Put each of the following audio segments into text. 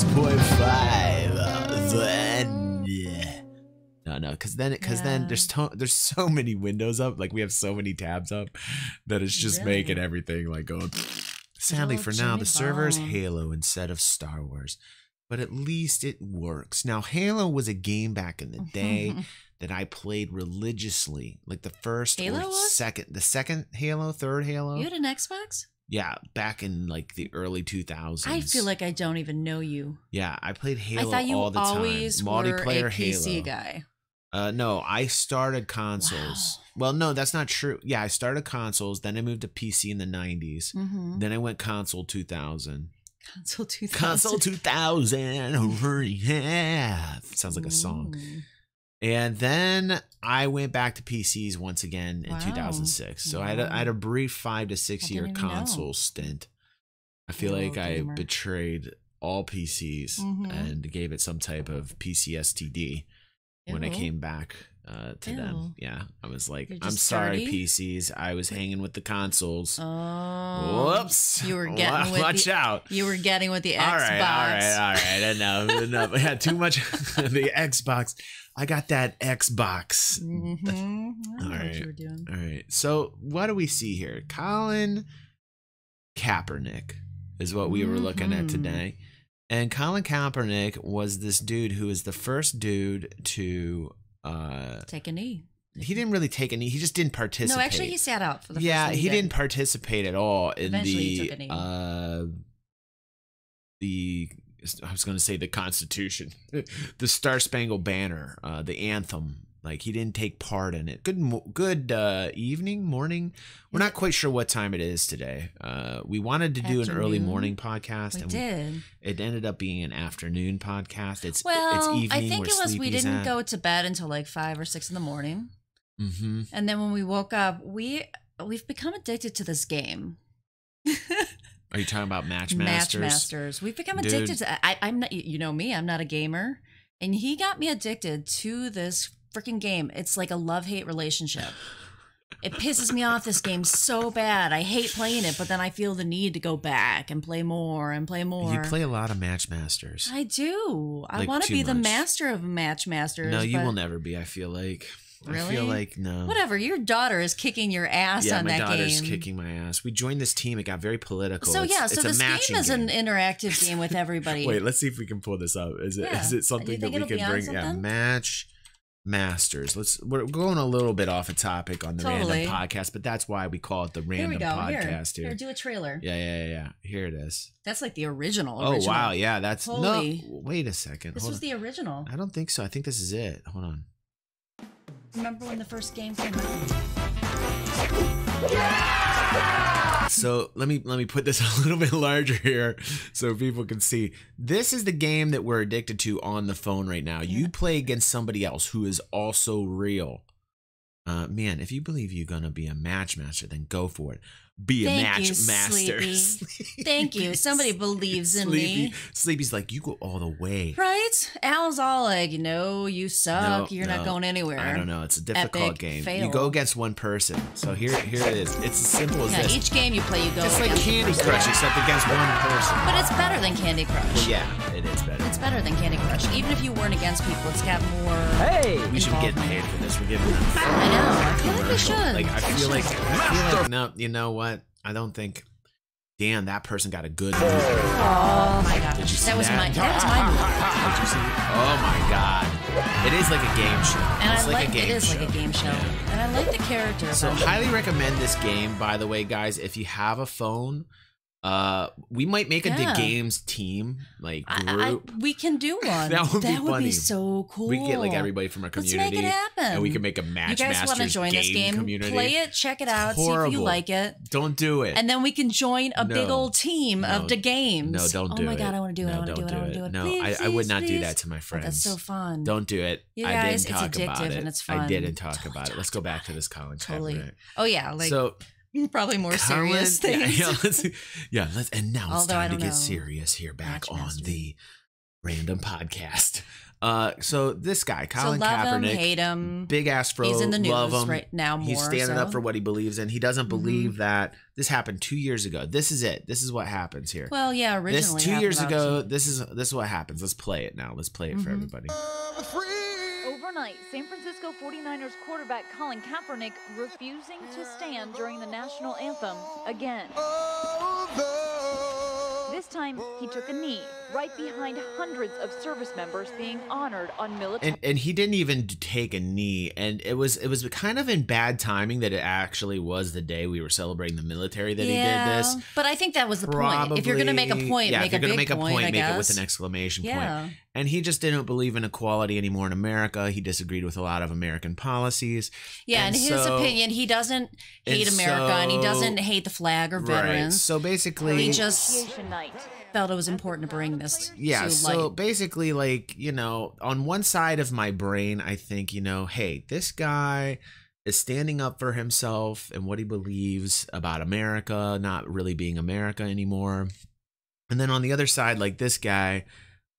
6.5. Then no, because then there's so many windows up, like we have so many tabs up that it's just making everything like go. Sadly, for now, the server is Halo instead of Star Wars, but at least it works. Now, Halo was a game back in the day that I played religiously, like the first or second Halo, third Halo. You had an Xbox? Yeah, back in like the early 2000s. I feel like I don't even know you. Yeah, I played Halo all the time. I thought you always Multiplayer were a PC Halo guy. No, I started consoles. Wow. Well, no, that's not true. Yeah, I started consoles, then I moved to PC in the 90s. Then I went console 2000. Console 2000. Console 2000. Yeah. Sounds like a song. And then I went back to PCs once again in 2006. So I had a brief 5 to 6 year console stint. I feel like I betrayed all PCs and gave it some type of PC STD when I came back to them. Yeah, I was like, I'm sorry, PCs. I was hanging with the consoles. Oh, whoops! You were getting with watch out. You were getting with the Xbox. All right. Enough. I had too much of the Xbox. I got that Xbox. I know what you were doing. All right. So what do we see here? Colin Kaepernick is what we were looking at today. And Colin Kaepernick was this dude who was the first dude to take a knee. He didn't really take a knee. He just didn't participate. No, actually, he sat out for the first Yeah, he didn't participate at all in Eventually he took a knee. I was going to say the Constitution, the Star Spangled Banner, the anthem. Like, he didn't take part in it. Good evening, morning. We're not quite sure what time it is today. We wanted to do an early morning podcast. We did. It ended up being an afternoon podcast. It's evening. I think it was we didn't go to bed until like 5 or 6 in the morning. And then when we woke up, we've become addicted to this game. Are you talking about Matchmasters? Matchmasters. We've become addicted to. I'm not. You know me. I'm not a gamer, and he got me addicted to this freaking game. It's like a love-hate relationship. It pisses me off, this game, so bad. I hate playing it, but then I feel the need to go back and play more and play more. You play a lot of Matchmasters. I do. I Like, want to too be the much. master of Matchmasters. No, you but will never be, I feel like. Really? I feel like no. Whatever. Your daughter is kicking your ass on that game. Yeah, my daughter's kicking my ass. We joined this team. It got very political. So it's so a this matching game is an interactive game with everybody. Wait, let's see if we can pull this up. Is it something that we can bring? Yeah, Matchmasters. We're going a little bit off a topic on the random podcast, but that's why we call it the random podcast here. Here, do a trailer. Yeah. Here it is. That's like the original. Oh wow, yeah, that's no. Wait a second. This was the original. I don't think so. I think this is it. Hold on. Remember when the first game came out? So let me put this a little bit larger here so people can see. This is the game that we're addicted to on the phone right now. You play against somebody else who is also real. Man, if you believe you're gonna be a matchmaster, then go for it. Be a matchmaster. Thank you. Somebody believes in me. Sleepy's like, you go all the way. Right? Al's all like, no, you suck. You're not going anywhere. I don't know. It's a difficult game. Fail. You go against one person. So here it is. It's as simple as this. Each game you play, you go It's like Candy Crush, except against one person. But it's better than Candy Crush. Well, yeah, it is better. It's better than Candy Crush. Even if you weren't against people, it's got more. Hey! We should get paid for this. We're giving them. I know. I feel like we should. Like, I feel like no, you know what? I don't think. Damn, that person got a good move. Oh my god! Did you see that was my move. Did you see? Oh my god! It is like a game show. And it's like a game it is show. like a game show. Yeah. And I like the characters. So highly recommend this game, by the way, guys. If you have a phone, we might make a The Games team, like group. We can do one. That would be so cool. We can get like everybody from our community. Let's make it happen. And we can make a Matchmasters You guys want to join this game? Community. Play it, check it out, see if you like it. Don't do it. And then we can join a big old team of The Games. No, don't do it. Oh my god, I want to do it. I want to do it. I want to do it. No, please, I would not please. do that to my friends. That's so fun. Don't do it. You guys, I didn't talk it's addictive about it. and it's fun. I didn't talk about it. Let's go back to this Colin Kaepernick. Oh yeah, like so. Probably more serious things. And now it's Although time to get serious here back on the random podcast. So this guy, Colin love him, Kaepernick, hate him. big ass fro, He's in the news love him right now more. He's standing so. up for what he believes in. He doesn't believe that this happened 2 years ago. This is it. This is what happens here. Well, yeah, originally. This 2 years ago. This is what happens. Let's play it now. Let's play it for everybody. Overnight, San Francisco 49ers quarterback Colin Kaepernick refusing to stand during the national anthem again. This time, he took a knee right behind hundreds of service members being honored on military. And he didn't even take a knee, and it was kind of in bad timing that it actually was the day we were celebrating the military that he did this. But I think that was the point. If you're going to make a point, make a big point, make it with an exclamation point. And he just didn't believe in equality anymore in America. He disagreed with a lot of American policies. Yeah, and his opinion, he doesn't hate America, and he doesn't hate the flag or veterans. Right. So basically, he just felt it was important to bring this to light. So basically, like, you know, on one side of my brain, I think, you know, hey, this guy is standing up for himself and what he believes about America not really being America anymore. And then on the other side, like this guy,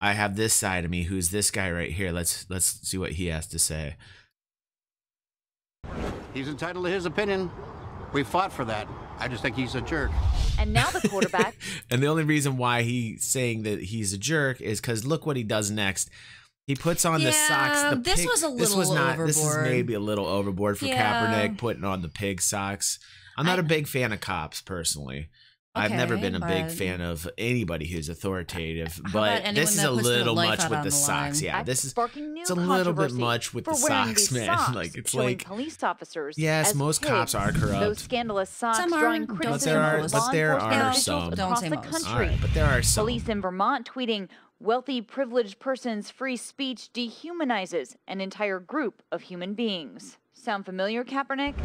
I have this side of me, who's this guy right here. Let's see what he has to say. He's entitled to his opinion. We fought for that. I just think he's a jerk. And now the quarterback. And the only reason why he's saying that he's a jerk is because look what he does next. He puts on the socks. This was a little overboard. This is maybe a little overboard for Kaepernick, putting on the pig socks. I'm not a big fan of cops, personally. I've never been a big fan of anybody who's authoritative, but this is a little much with the socks. Yeah, it's a little bit much with the socks, man. Like it's like police officers. Yes, most cops are corrupt. Those scandalous socks drawing criticism but there are some. Don't say most. All right, but there are some. Police in Vermont tweeting, "Wealthy, privileged person's free speech dehumanizes an entire group of human beings." Sound familiar, Kaepernick?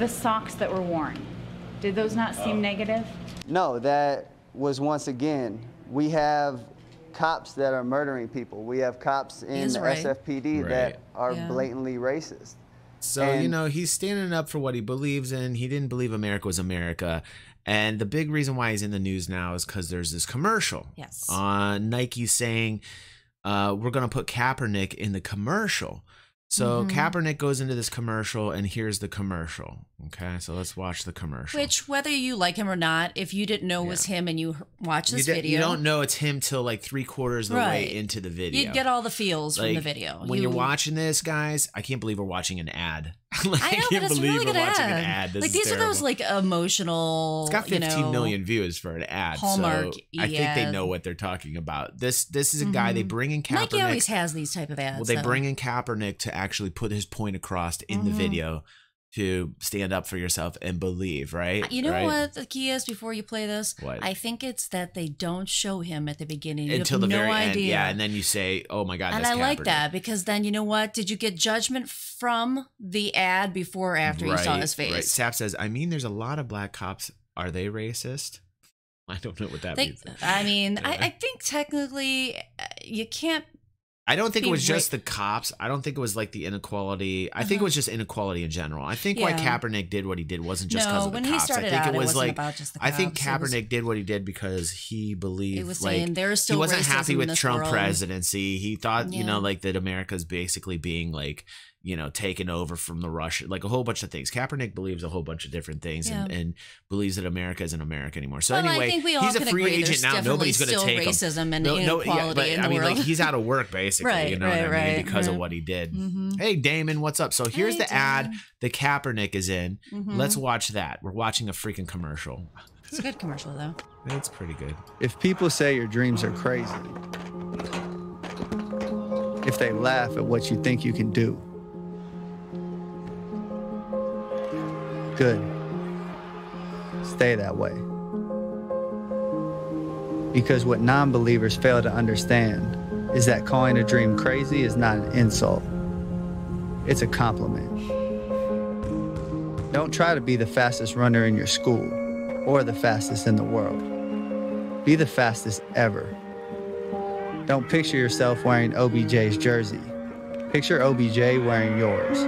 The socks that were worn. Did those not seem negative? No, that was once again, we have cops that are murdering people. We have cops in the SFPD that are blatantly racist. So, you know, he's standing up for what he believes in. He didn't believe America was America. And the big reason why he's in the news now is because there's this commercial. Yes. Nike saying, we're going to put Kaepernick in the commercial. So Kaepernick goes into this commercial, and here's the commercial. Okay, so let's watch the commercial. Which, whether you like him or not, if you didn't know it was him and you watch this video, you don't know it's him till like 3/4 of the way into the video. You get all the feels from the video. When you're watching this, guys, I can't believe we're watching an ad. Like, I know, but it's a really good ad. Like these are those like emotional. It's got 15 million views for an ad. Hallmark. So I think they know what they're talking about. This is a guy they bring in Kaepernick. Nike always has these type of ads. Well, they bring in Kaepernick to actually put his point across in the video to stand up for yourself and believe, right? You know what the key is before you play this? What? I think it's that they don't show him at the beginning. You until have the no very idea. end. Yeah, and then you say, "Oh my God!" And that's I like Kaepernick. that because then you know what? Did you get judgment from the ad before or after you saw his face? Right. Sap says, "I mean, there's a lot of black cops. Are they racist?" I don't know what that means. I mean, I think technically you can't. I don't think it was just the cops. I don't think it was like the inequality. I think it was just inequality in general. I think why Kaepernick did what he did wasn't just because of the cops. When he started I think out, it was like about just the I cops. think Kaepernick did what he did because he believed it was like saying there's still he wasn't happy racism with in this Trump world. presidency. He thought, you know, like that America's basically being like, you know, taken over from the Russia, like a whole bunch of things. Kaepernick believes a whole bunch of different things and believes that America isn't America anymore. So anyway, I think we all he's a can free agree agent there's now. Nobody's going to still take racism him. and inequality in the world. like he's out of work basically. You know what I mean? Because of what he did. Hey, Damon, what's up? So here's the ad that Kaepernick is in. Let's watch that. We're watching a freaking commercial. It's a good commercial though. It's pretty good. If people say your dreams are crazy, if they laugh at what you think you can do, good. Stay that way. Because what non-believers fail to understand is that calling a dream crazy is not an insult. It's a compliment. Don't try to be the fastest runner in your school or the fastest in the world. Be the fastest ever. Don't picture yourself wearing OBJ's jersey. Picture OBJ wearing yours.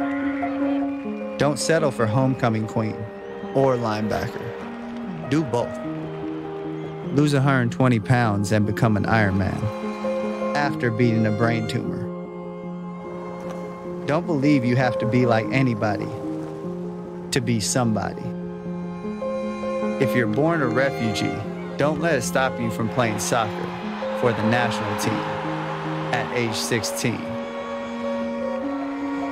Don't settle for homecoming queen or linebacker. Do both. Lose 120 pounds and become an Iron Man after beating a brain tumor Don't believe you have to be like anybody to be somebody. If you're born a refugee, don't let it stop you from playing soccer for the national team at age 16.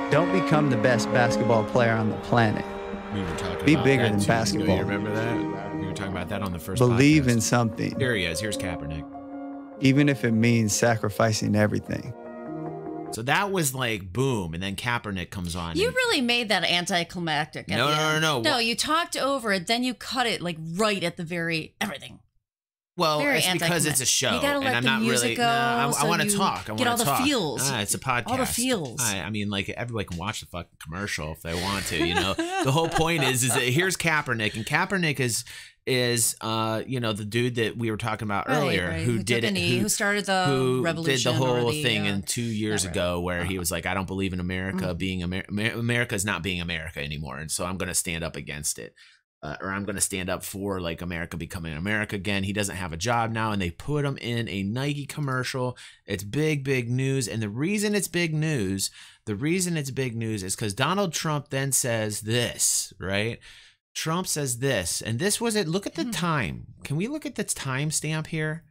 Don't become the best basketball player on the planet. We were talking Be about bigger that than 2 years basketball. ago. You remember that? We were talking about that on the first Believe podcast. in something, Here he is. Here's Kaepernick. even if it means sacrificing everything. So that was like boom, and then Kaepernick comes on. You and- really made that anticlimactic. at No, the no, end. no, no. No, you talked over it, then you cut it like right at the very everything. Well, Very it's because it's a show, You gotta let and I'm the not music really. go, I so want to you talk. I get want all to the talk. feels. It's a podcast. All the feels. I mean, like everybody can watch the fucking commercial if they want to. You know, the whole point is that here's Kaepernick, and Kaepernick is the dude that we were talking about earlier, Right. who did took a it, knee, who started the who revolution, did the whole or the, thing in 2 years right. ago, where he was like, I don't believe in America being America's not being America anymore, and so I'm going to stand up against it. Or I'm going to stand up for like America becoming America again. He doesn't have a job now, and they put him in a Nike commercial. It's big, big news. And the reason it's big news is because Donald Trump then says this, right? Trump says this, and this was it. Look at the time. Can we look at the time stamp here?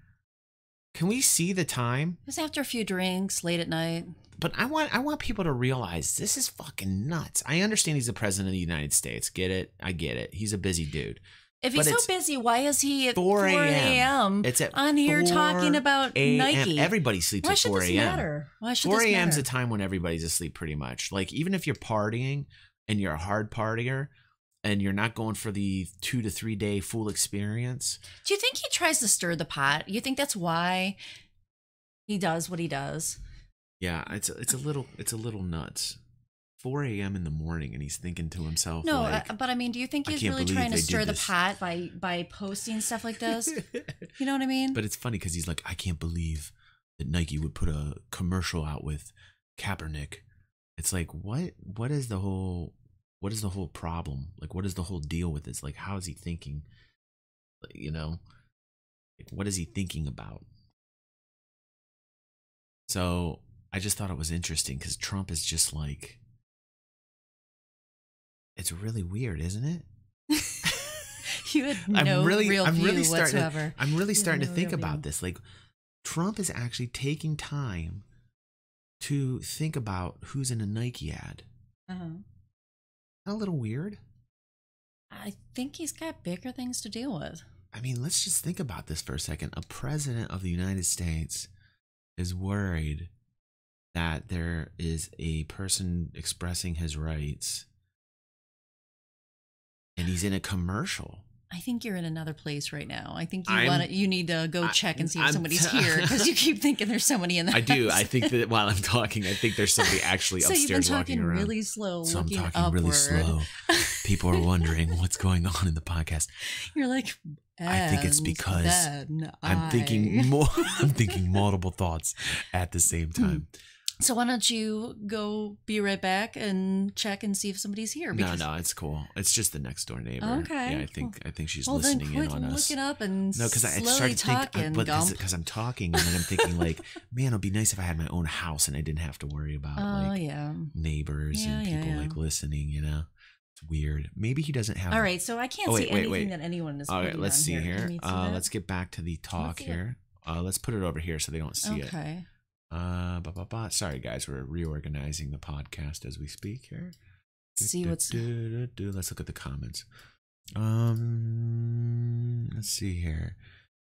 Can we see the time? It was after a few drinks, late at night. But I want people to realize this is fucking nuts. I understand he's the president of the United States. Get it? I get it. He's a busy dude. If he's But so it's busy, why is he at 4 4 a.m.? a.m. It's at on here 4 talking about a.m. Nike? Everybody sleeps Why at should 4 this a.m. matter? Why should 4 this a.m. is matter? a time when everybody's asleep pretty much. Like even if you're partying and you're a hard partier and you're not going for the 2 to 3 day full experience. Do you think he tries to stir the pot? You think that's why he does what he does? Yeah, it's a little nuts. 4 a.m. in the morning, and he's thinking to himself, No, like, but I mean, do you think I he's can't really believe trying to they did stir the this. pot by posting stuff like this? You know what I mean? But it's funny because he's like, I can't believe that Nike would put a commercial out with Kaepernick. It's like, what is the whole problem? Like, what is the whole deal with this? Like, how is he thinking? You know, like, what is he thinking about? So I just thought it was interesting because Trump is just like, it's really weird, isn't it? You had no real view whatsoever. I'm really starting to no think real about view. this. Like, Trump is actually taking time to think about who's in a Nike ad. Uh-huh. A little weird. I think he's got bigger things to deal with. I mean, let's just think about this for a second. A president of the United States is worried that there is a person expressing his rights and he's in a commercial. I think you're in another place right now. I think I'm- you need to go check and see if I'm- somebody's here because you keep thinking there's somebody in the I do. house. I think that while I'm talking, I think there's somebody actually So you've been upstairs walking talking around. really slow, So I'm looking talking upward. really slow. People are wondering what's going on in the podcast. You're like, I think it's "And because then I'm thinking more. I'm thinking multiple thoughts at the same time. So why don't you go be right back and check and see if somebody's here? No, it's cool. It's just the next door neighbor. Okay. Yeah, I think she's Well, then listening in quit on us. looking up and No, because I slowly started to think, talking, but Gump. because I'm talking, and then I'm thinking like, man, it'd be nice if I had my own house and I didn't have to worry about like yeah. neighbors and Yeah, people yeah. like listening. You know, it's weird. Maybe he doesn't have. All right, so I can't Oh, see wait, wait, anything wait. that anyone is. All right, putting let's on see Can here. we see that? Let's get back to the talk see it. here. Let's put it over here so they don't see it. Okay. Sorry guys, we're reorganizing the podcast as we speak here. See what's. Let's look at the comments. Let's see here.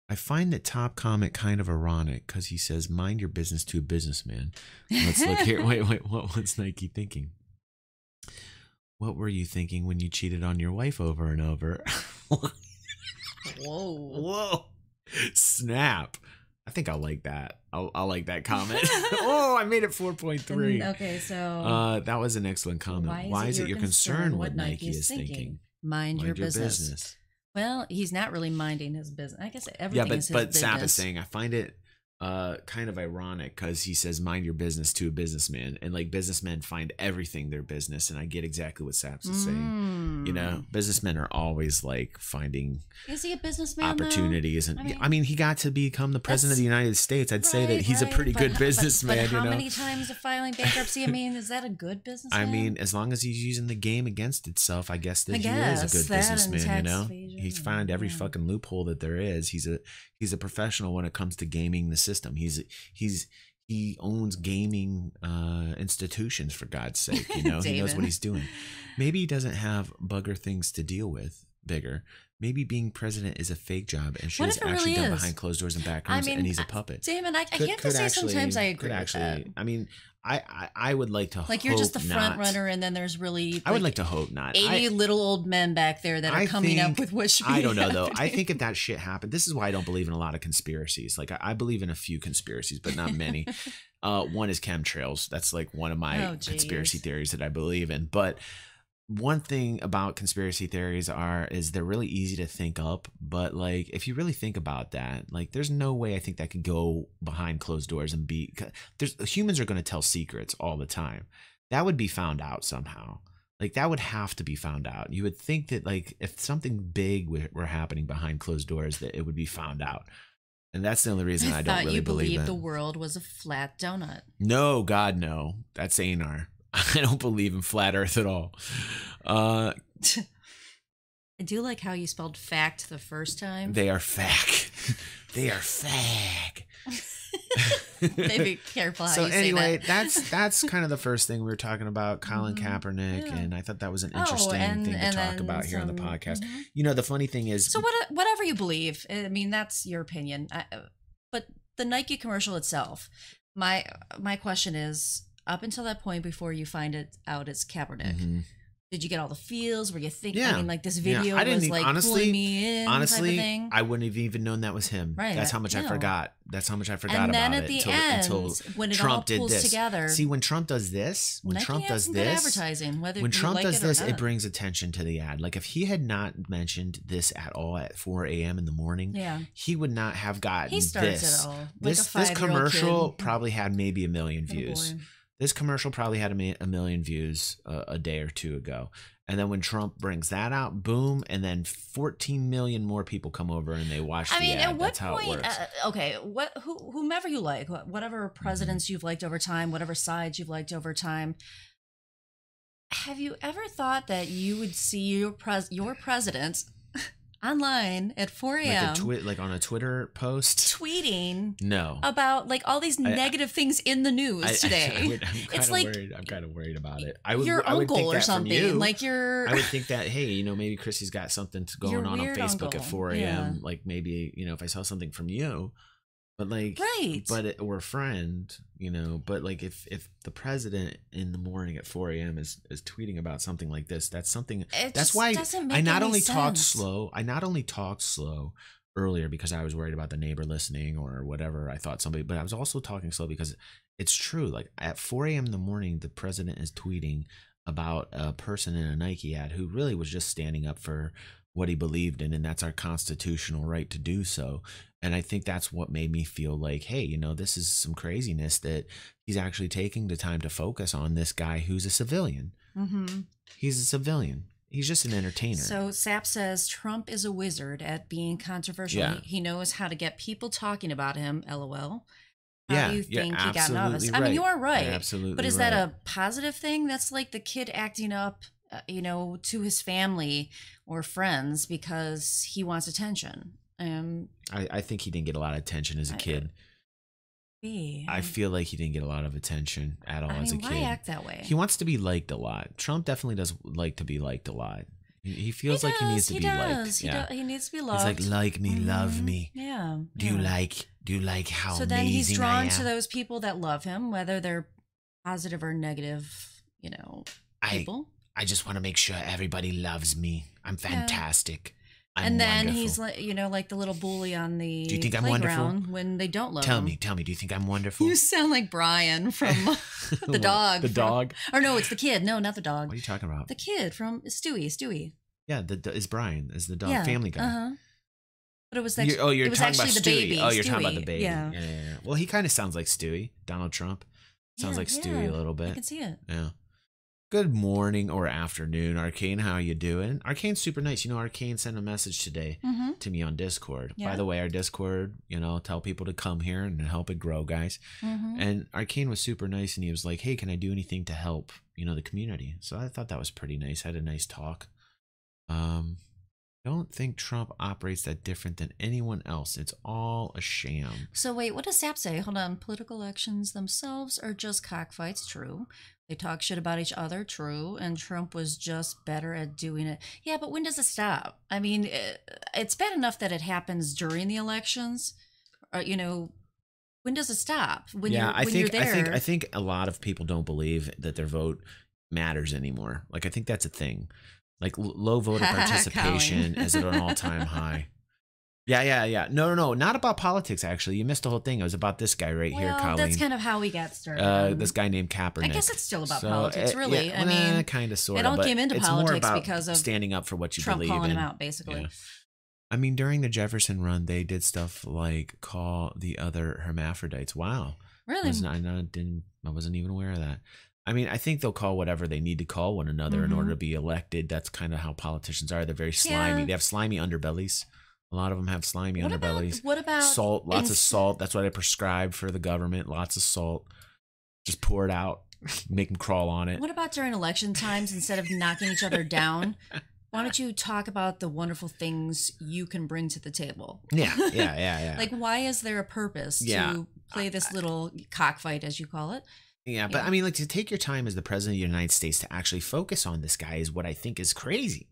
I find that top comment kind of ironic because he says, "Mind your business to a businessman." Let's look here. Wait. What was Nike thinking? What were you thinking when you cheated on your wife over and over? Whoa! Snap! I think I'll like that. I'll like that comment. Oh, I made it 4.3. Okay, so that was an excellent comment. Why is it your concern what Nike is thinking? Mind your business. Well, he's not really minding his business. I guess everything is his but business. Sap is saying, I find it kind of ironic because he says mind your business to a businessman, and like businessmen find everything their business, and I get exactly what Saps is saying. You know, businessmen are always like finding is he a businessman opportunities, and I mean he got to become the president of the United States. I'd say that he's a pretty good businessman. But how many times of filing bankruptcy? I mean, is that a good businessman? I mean, as long as he's using the game against itself, I guess that he is a good businessman. You know, he's found every fucking loophole that there is. He's a professional when it comes to gaming the system. He owns gaming institutions, for God's sake. You know, he knows what he's doing. Maybe he doesn't have bugger things to deal with bigger. Maybe being president is a fake job and shit is actually done behind closed doors and back rooms, and he's a puppet. Damon, I have to say sometimes I agree with that. I mean, I would like to like you're just the front runner, and then there's really I would like to hope not 80 little old men back there that are coming up with what should be. I don't know happening. though. I think if that shit happened, this is why I don't believe in a lot of conspiracies. Like I believe in a few conspiracies, but not many. One is chemtrails. That's like one of my conspiracy theories that I believe in. But one thing about conspiracy theories is they're really easy to think up, but like if you really think about that, like there's no way I think that could go behind closed doors and humans are going to tell secrets all the time. That would be found out somehow. Like that would have to be found out. You would think that like if something big were happening behind closed doors, that it would be found out. And that's the only reason I don't really believe it. You believe the world was a flat donut. No, God, no. That's Anar. I don't believe in flat earth at all. I do like how you spelled fact the first time. They are fact. They are fag. Maybe careful how so you say anyway, that. that's kind of the first thing we were talking about, Colin Kaepernick, and I thought that was an interesting thing to talk about here on the podcast. You know, the funny thing is, so whatever you believe, I mean, that's your opinion. But the Nike commercial itself, my question is, up until that point before you find it out it's Kaepernick, did you get all the feels? Were you thinking, I mean, like this video was like pulling me in? Honestly, type of thing? I wouldn't have even known that was him. Right. That's how much I forgot. That's how much I forgot and then about at it the end, until when it Trump all did pulls this. Together, see, when Trump does this, when Nike Trump has does some this, good advertising, whether when Trump does this, it brings attention to the ad. Like if he had not mentioned this at all at 4 a.m. in the morning, he would not have gotten he starts this. It all. Like this commercial kid. Probably had maybe 1 million views. This commercial probably had 1 million views a day or two ago. And then when Trump brings that out, boom, and then 14 million more people come over and they watch the ad. At what That's how it works. Okay, whomever you like, whatever presidents you've liked over time, whatever sides you've liked over time, have you ever thought that you would see your president online at 4 a.m. like on a Twitter post, tweeting about like all these negative things in the news today? I'm kind of worried about it. I would, your I would uncle think or that something. From you. Like your, I would think that, hey, you know, maybe Kristi's got something going on Facebook uncle. at 4 a.m. Like maybe, you know, if I saw something from you, but like, or a friend, you know, but like if the president in the morning at 4 a.m. is tweeting about something like this, that's something. That's why I not only talked slow. I not only talked slow earlier because I was worried about the neighbor listening or whatever. I thought somebody, but I was also talking slow because it's true. Like at 4 a.m. in the morning, the president is tweeting about a person in a Nike ad who really was just standing up for what he believed in, and that's our constitutional right to do so. And I think that's what made me feel like, hey, you know, this is some craziness that he's actually taking the time to focus on this guy who's a civilian. He's a civilian. He's just an entertainer. So Sap says Trump is a wizard at being controversial. Yeah. He knows how to get people talking about him. LOL. How do you think he got noticed? Right. I mean, you are right. You're absolutely but is right. that a positive thing? That's like the kid acting up, you know, to his family or friends because he wants attention. I think he didn't get a lot of attention as a kid. I feel like he didn't get a lot of attention at all as a kid. Why act that way? He wants to be liked a lot. Trump definitely does like to be liked a lot. He feels like he needs to be liked. He needs to be loved. He's like me, love me. Yeah. Do you like how amazing I am? So then he's drawn to those people that love him, whether they're positive or negative, you know, people. I just want to make sure everybody loves me. I'm fantastic. And then wonderful. he's like, you know, like the little bully on the do you think I'm wonderful? When they don't love Tell him. me, do you think I'm wonderful? You sound like Brian from the dog. The dog? Or no, it's the kid. No, not the dog. What are you talking about? The kid from Stewie. Yeah, is Brian, is the dog, Family Guy. But But it was You're talking about actually the Stewie. baby. Oh, you're talking Stewie. about the baby. Yeah. Well, he kind of sounds like Stewie, Donald Trump. Sounds like Stewie a little bit. I can see it. Yeah. Good morning or afternoon, Arcane. How you doing? Arcane's super nice. You know, Arcane sent a message today to me on Discord. Yeah. By the way, our Discord, tell people to come here and help it grow, guys. And Arcane was super nice, and he was like, hey, can I do anything to help, the community? So I thought that was pretty nice. I had a nice talk. Don't think Trump operates that different than anyone else. It's all a sham. So wait, what does Sap say? Hold on. Political elections themselves are just cockfights. True. They talk shit about each other. True. And Trump was just better at doing it. Yeah, but when does it stop? I mean, it's bad enough that it happens during the elections. When does it stop? I think a lot of people don't believe that their vote matters anymore. Like, I think that's a thing. Like, low voter participation is at an all-time high. Yeah. No. Not about politics, actually. You missed the whole thing. It was about this guy right here, Colleen. That's kind of how we got started. This guy named Kaepernick. I guess it's still about politics, really. I mean, kind of, sort of. It all came into politics because of standing up for what you Trump believe in. calling him out, basically. Yeah. I mean, during the Jefferson run, they did stuff like call the other hermaphrodites. Wow. Really? I wasn't even aware of that. I mean, I think they'll call whatever they need to call one another in order to be elected. That's kind of how politicians are. They're very slimy. Yeah. They have slimy underbellies. A lot of them have slimy underbellies. What about salt? Lots of salt. That's what I prescribe for the government. Lots of salt. Just pour it out. Make them crawl on it. What about during election times, instead of knocking each other down? Why don't you talk about the wonderful things you can bring to the table? Yeah. Like, why is there a purpose to play this little cockfight, as you call it? Yeah, but I mean, like, to take your time as the president of the United States to actually focus on this guy is what I think is crazy.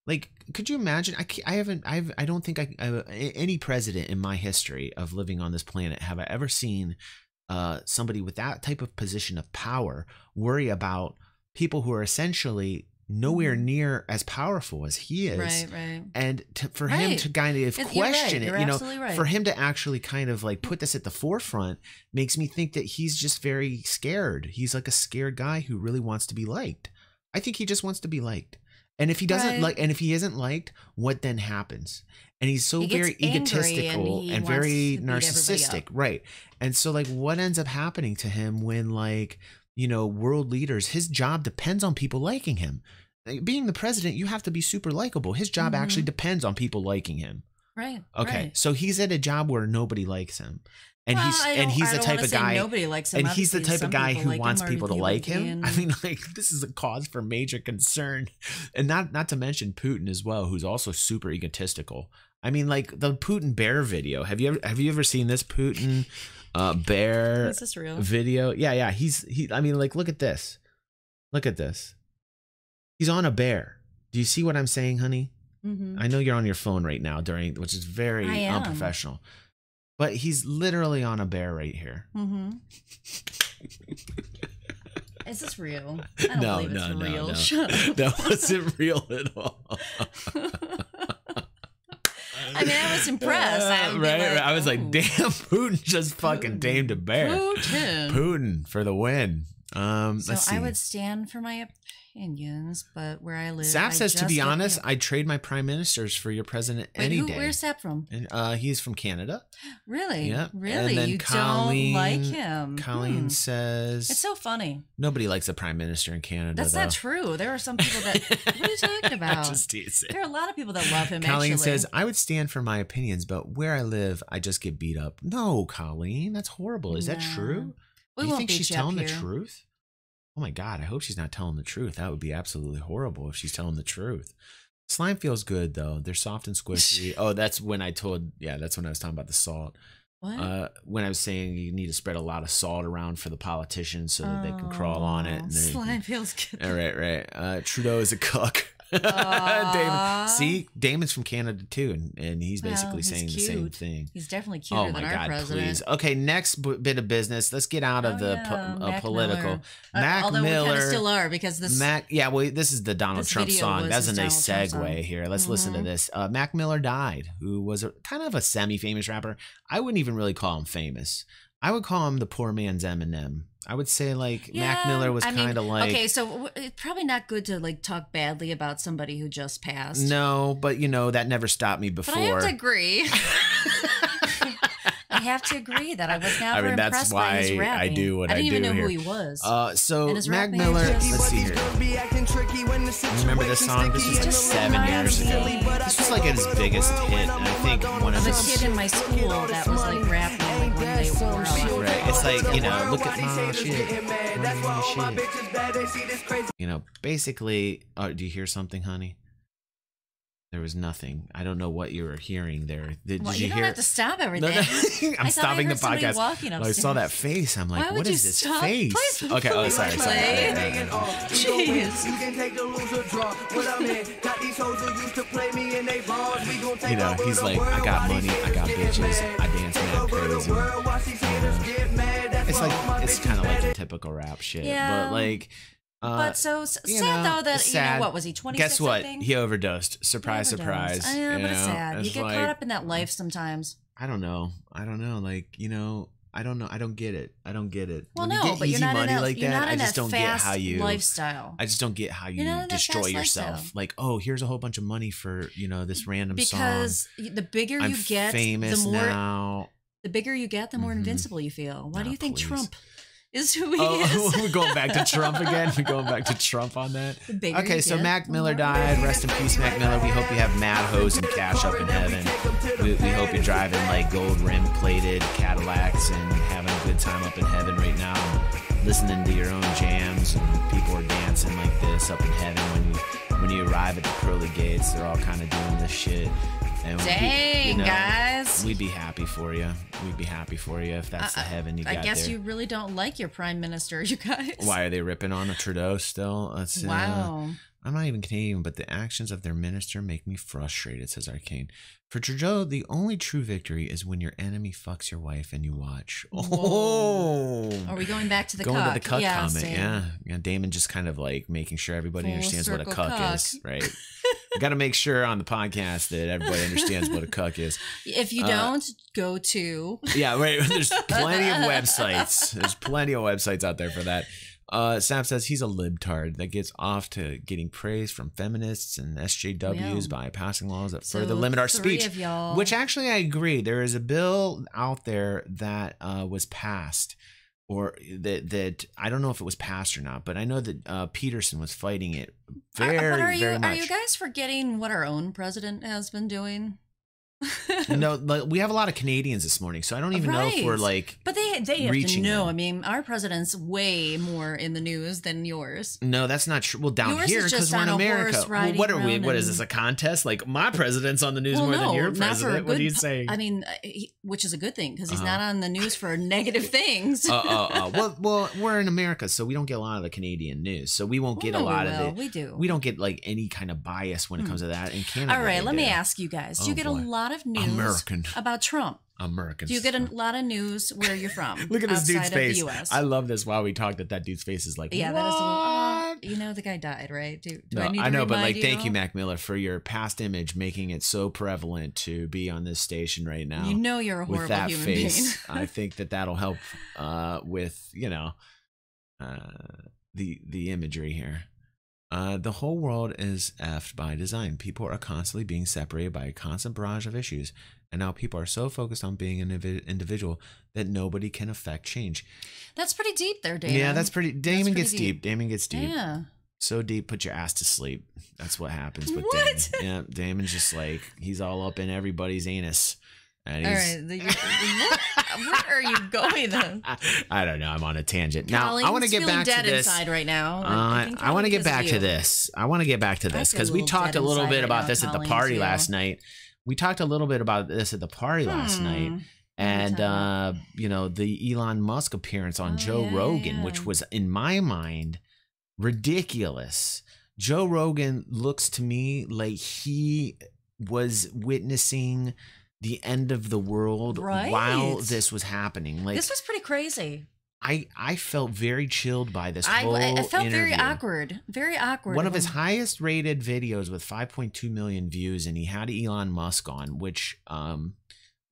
Like, could you imagine? I don't think any president in my history of living on this planet have I ever seen somebody with that type of position of power worry about people who are essentially nowhere near as powerful as he is. Right. And for him to kind of question it, absolutely right. For him to actually kind of like put this at the forefront makes me think that he's just very scared. He's like a scared guy who really wants to be liked. I think he just wants to be liked. And if he doesn't and if he isn't liked, what then happens? And he's so very egotistical and very narcissistic. Right. And so, like, what ends up happening to him when, like, world leaders, his job depends on people liking him. Being the president, you have to be super likable. His job actually depends on people liking him. Right. Okay. Right. So he's at a job where nobody likes him. And he's the type of guy. Nobody likes him. And he's the type of guy who wants people to like him. And I mean, like, this is a cause for major concern. And not to mention Putin as well, who's also super egotistical. I mean, like, the Putin bear video. Have you ever seen this Putin bear Is this real? video? Yeah. I mean, like, look at this. He's on a bear. Do you see what I'm saying, honey? I know you're on your phone right now which is very unprofessional. But he's literally on a bear right here. Is this real? I don't believe it's real. No. Shut up. That wasn't real at all. I mean, I was impressed. I was like, damn, Putin just fucking tamed a bear. Putin for the win. Let's see. I would stand for my opinions, but where I live, Sap says, to be honest, I'd trade my prime ministers for your president any day. Where's Sap from? And he's from Canada. Really? Yeah. Really? And then you don't like him? Colleen says, it's so funny. Nobody likes a prime minister in Canada. That's not true. There are some people that. What are you talking about? Just teasing. There are a lot of people that love him. Colleen says, I would stand for my opinions, but where I live, I just get beat up. No, Colleen, that's horrible. Is that true? Do you think she's telling the truth? Oh my God, I hope she's not telling the truth. That would be absolutely horrible if she's telling the truth. Slime feels good, though. They're soft and squishy. Oh, that's when I was talking about the salt. What? When I was saying you need to spread a lot of salt around for the politicians so that they can crawl on it. And slime feels good. Right. Trudeau is a cook. Damon's from Canada too, and he's basically saying the same thing. He's definitely cuter than our president. Please. Okay, next bit of business. Let's get out of the political. Mac although Miller, we kind of still are, because this. This is the Donald Trump song. That's a nice segue here. Let's listen to this. Mac Miller died, who was kind of a semi-famous rapper. I wouldn't even really call him famous. I would call him the poor man's Eminem. I would say like Mac Miller was kind of like. Okay, so it's probably not good to like talk badly about somebody who just passed. No, but that never stopped me before. But I have to agree. I have to agree that I was never impressed by his rapping. I do what I do. I didn't even know here. who he was. So Mac Miller, let's see here. Remember this song? This was like 7 years ago. This was like his biggest hit, and I think one of a kid in my school that was like rapping like when they were out. Right. It's like, look at my shit. Basically, do you hear something, honey? There was nothing. I don't know what you were hearing there. Did you don't hear? have to stop everything. I'm stopping the podcast. I saw that face. I'm like, what is this face? Please, okay. Oh, sorry. Jeez. He's like, I got money. I got bitches. I dance mad crazy. It's kind of like the typical rap shit. Yeah. But like. But so sad though that what was he 26? Guess what? He overdosed. Surprise. But it's sad. You get caught up in that life sometimes. I don't know. Like I don't know. I don't get it. Well, when you get but easy you're not money in that, like you're that. not in I just that don't get how you lifestyle. I just don't get how you destroy yourself. Lifestyle. Like, oh, here's a whole bunch of money for this random song. Because the bigger you get, famous the more now. The bigger you get, the more invincible you feel. Why do you think Trump is who he is? Oh, we're going back to Trump again. We're going back to Trump on that. Okay, so Mac Miller died. Rest in peace, Mac Miller. We hope you have mad hoes and cash up in heaven. We hope you're driving like gold rim plated Cadillacs and having a good time up in heaven right now, listening to your own jams, and people are dancing like this up in heaven when you arrive at the pearly gates. They're all kind of doing this shit. And dang, guys. We'd be happy for you. We'd be happy for you if that's the heaven you got there. I guess you really don't like your prime minister, you guys. Why are they ripping on Trudeau still? Wow. I'm not even Canadian, but the actions of their minister make me frustrated, says Arcane. For Trudeau, the only true victory is when your enemy fucks your wife and you watch. Oh! Are we going back to the going cuck? to the cuck comment? Same. Yeah. Damon just kind of like making sure everybody understands what a cuck is, right? We got to make sure on the podcast that everybody understands what a cuck is. If you don't, go to. Yeah, right. There's plenty of websites. There's plenty of websites out there for that. Sam says he's a libtard that gets off to getting praise from feminists and SJWs by passing laws that further limit our speech. Which actually I agree. There is a bill out there that was passed, or that I don't know if it was passed or not, but I know that Peterson was fighting it very much. Are you guys forgetting what our own president has been doing? No, we have a lot of Canadians this morning, so I don't even know if we're like. But they have to know. Them. I mean, our president's way more in the news than yours. No, that's not true. Well, down yours here because we're in America. Well, what are we? What is this, a contest? Like my president's on the news more than your president. What are you saying? I mean, which is a good thing because he's not on the news for negative things. Well, we're in America, so we don't get a lot of the Canadian news, so we won't get a lot of it. We do. We don't get like any kind of bias when it comes to that. In Canada, all right, let me ask you guys: do you get a lot of news about Trump? Americans. Do you get a lot of news where you're from? Look at this dude's face. US? I love this while we talk that dude's face is like, yeah, what? that is a little, the guy died, right? Do I need to know, but like, thank you, Mac Miller, for your past image, making it so prevalent to be on this station right now. You know you're a horrible with that human face. being. I think that'll help with, the imagery here. The whole world is effed by design. People are constantly being separated by a constant barrage of issues. And now people are so focused on being an individual that nobody can affect change. That's pretty deep there, Damon. Yeah, that's pretty. Damon gets deep. Damon gets deep. Yeah. So deep, put your ass to sleep. That's what happens with what? Damon. Yeah, Damon's just like, he's all up in everybody's anus. And all right. Where are you going then? I don't know. I'm on a tangent. Now, I want to get back to this. Inside right now. I want to get back to this. I want to get back to this because we talked a little bit about this at the party last night. We talked a little bit about this at the party last night. And, the Elon Musk appearance on Joe Rogan, which was, in my mind, ridiculous. Joe Rogan looks to me like he was witnessing the end of the world while this was happening. Like, this was pretty crazy. I felt very chilled by this whole interview. I felt very awkward. Very awkward. One of his highest rated videos with 5.2 million views, and he had Elon Musk on, which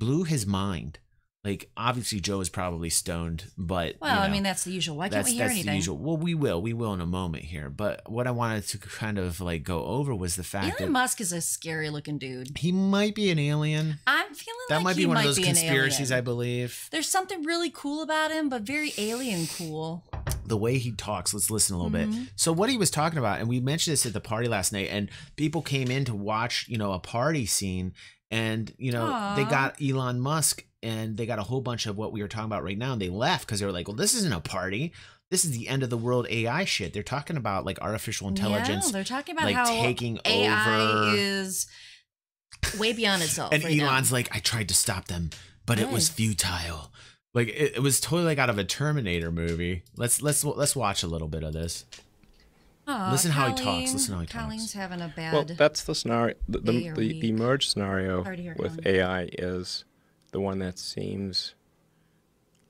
blew his mind. Like, obviously, Joe is probably stoned, but well, I mean, that's the usual. Why can't we hear anything? The usual. Well, we will in a moment here. But what I wanted to kind of like go over was the fact Elon Musk is a scary looking dude. He might be an alien. I'm feeling that like might he be one might of those be conspiracies, an I believe. There's something really cool about him, but very alien cool. The way he talks, let's listen a little bit. So what he was talking about, and we mentioned this at the party last night, and people came in to watch, a party scene, and they got Elon Musk, and they got a whole bunch of what we were talking about right now, and they left because they were like, well, this isn't a party. This is the end of the world AI shit. They're talking about like artificial intelligence. Yeah, they're talking about like how taking AI over. is way beyond itself. And right Elon's now. like, I tried to stop them, but it was futile. Like it was totally like out of a Terminator movie. Let's watch a little bit of this. Listen how he talks. Listen how he talks. Colleen's having a bad. Well, that's the scenario. The merge scenario with AI is the one that seems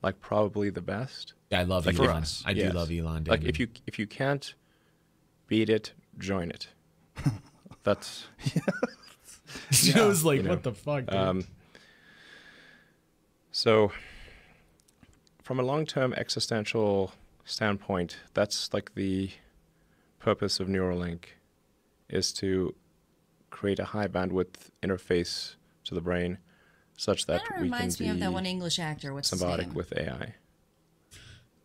like probably the best. Yeah, I love like Elon. I do love Elon. Like if you can't beat it, join it. That's. Joe's like, what the fuck? Dude? So, from a long-term existential standpoint, that's like the purpose of Neuralink, is to create a high bandwidth interface to the brain, such that we can reminds me of that one English actor. What's symbiotic with AI.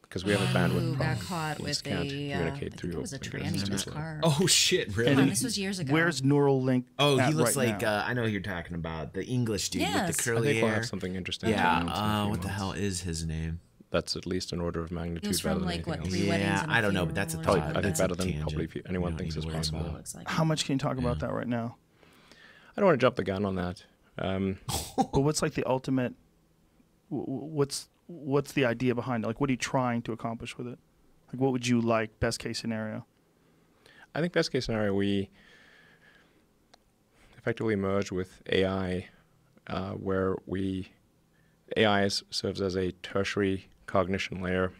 Because we have a bandwidth problem. Got caught we with can't a. communicate I through. Think it was a tranny in his car. Oh shit! Really? Yeah, this was years ago. Where's Neuralink? Oh, he looks right like now? I know who you're talking about, the English dude Yes. with the curly I think hair. we'll have something interesting. Yeah. What the hell is his name? That's at least an order of magnitude It was better from than like anything what else. 3 weddings and a I don't know, but that's a funeral or Probably, something I think like better that. than probably anyone thinks is possible. How much can you talk about that right now? I don't want to jump the gun on that. But what's like the ultimate? What's the idea behind it? Like, what are you trying to accomplish with it? Like, what would you like? Best case scenario. I think best case scenario, we effectively merge with AI, where AI serves as a tertiary cognition layer,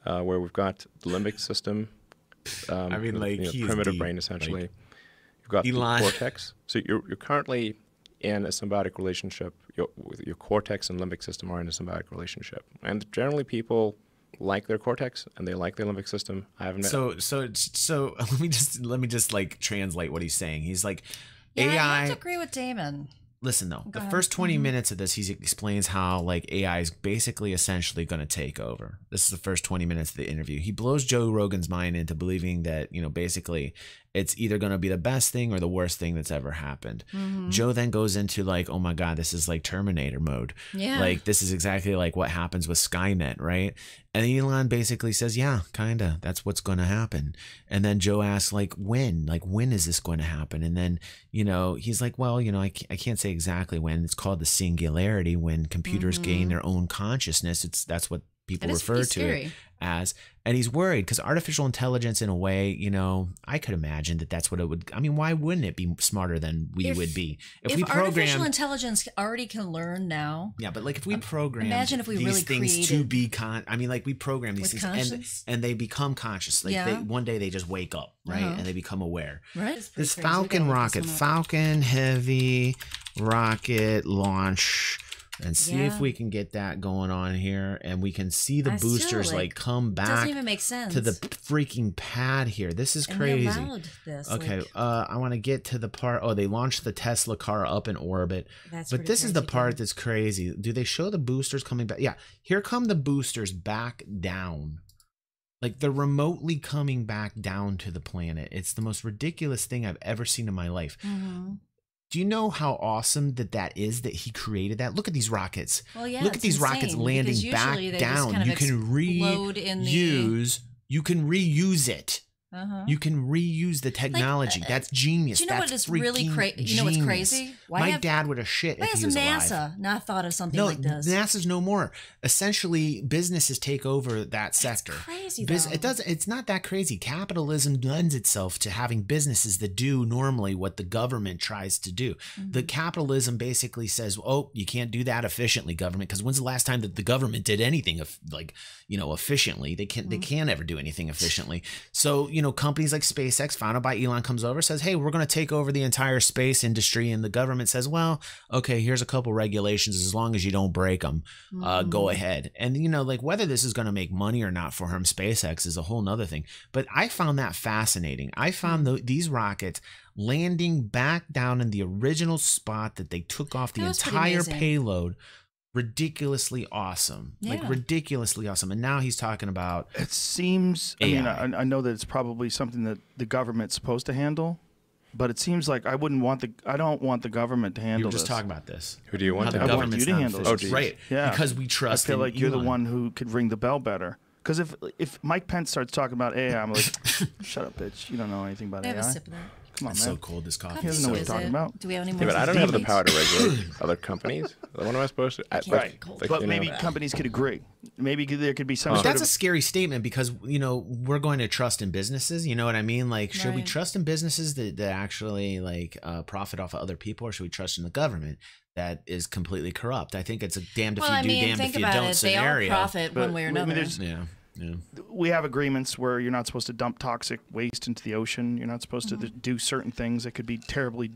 where we've got the limbic system. I mean, like the primitive brain essentially. Like, you've got Elon. the cortex. So you're currently in a symbiotic relationship. Your cortex and limbic system are in a symbiotic relationship, and generally people like their cortex and they like their limbic system. I haven't met. So let me just like translate what he's saying. He's like, Yeah, AI. I have to agree with Damon. Listen though, Go the ahead. first 20 minutes of this, he explains how like AI is basically essentially going to take over. This is the first 20 minutes of the interview. He blows Joe Rogan's mind into believing that, basically it's either going to be the best thing or the worst thing that's ever happened. Joe then goes into like, oh my God, this is like Terminator mode. Yeah. Like this is exactly like what happens with Skynet, right? And Elon basically says, yeah, kinda, that's what's going to happen. And then Joe asks like, when is this going to happen? And then, he's like, well, I can't say exactly when. It's called the singularity, when computers gain their own consciousness. That's what people refer to it as. And he's worried because artificial intelligence, in a way, I could imagine that's what it would. I mean, why wouldn't it be smarter than we would be if we program artificial intelligence already can learn now? Yeah, but like if we program imagine if we these really things to be like we program these with things conscience? and they become conscious. Like one day they just wake up, right, and they become aware. Right. This Falcon rocket, Falcon Heavy rocket launch. And see if we can get that going on here, and we can see the boosters like come back. Doesn't even make sense to the freaking pad here. This is crazy. And they allowed this, okay, I want to get to the part. Oh, they launched the Tesla car up in orbit. But this is the part that's crazy. Do they show the boosters coming back? Yeah, here come the boosters back down. Like they're remotely coming back down to the planet. It's the most ridiculous thing I've ever seen in my life. Do you know how awesome that is that he created that? Look at these rockets. Well, yeah, look at these rockets landing back down. You can reuse. You can reuse it. You can reuse the technology. That's genius. Do you know That's what is really crazy? You know what's crazy? My dad would have shit if he was alive. Why has NASA not thought of something like this? NASA's no more. Essentially, businesses take over that sector. That's crazy, though. It's not that crazy. Capitalism lends itself to having businesses that do normally what the government tries to do. The capitalism basically says, "Oh, you can't do that efficiently, government." Because when's the last time that the government did anything efficiently? They can't ever do anything efficiently. So companies like SpaceX, founded by Elon, comes over, says, hey, we're going to take over the entire space industry. And the government says, well, okay, here's a couple regulations. As long as you don't break them, go ahead. And, like whether this is going to make money or not for him, SpaceX is a whole nother thing. But I found that fascinating. I found these rockets landing back down in the original spot that they took off the entire payload. Ridiculously awesome. Like ridiculously awesome. And now he's talking about it seems AI. I know that it's probably something that the government's supposed to handle, but it seems like I don't want the government to handle You were just this. talking about this. Who do you want? I want you to handle this. Right. Yeah. Because we trust I feel like you're the Elon. one who could ring the bell better. Because if Mike Pence starts talking about AI, I'm like, shut up, bitch. You don't know anything about I AI. have a sip of that. Come on, It's man. so cold, this coffee. He doesn't know what he's talking about. Do we have any more? Yeah, but I don't have the power to regulate other companies. What am I supposed to? Right. But maybe companies could agree. Maybe there could be some sort That's of... a scary statement because, we're going to trust in businesses. You know what I mean? Like, should we Right. trust in businesses that actually profit off of other people, or should we trust in the government that is completely corrupt? I think it's a damned if you do, damned think if you about don't it. scenario. They all profit one way or another. Yeah. We have agreements where you're not supposed to dump toxic waste into the ocean. You're not supposed to do certain things that could be terribly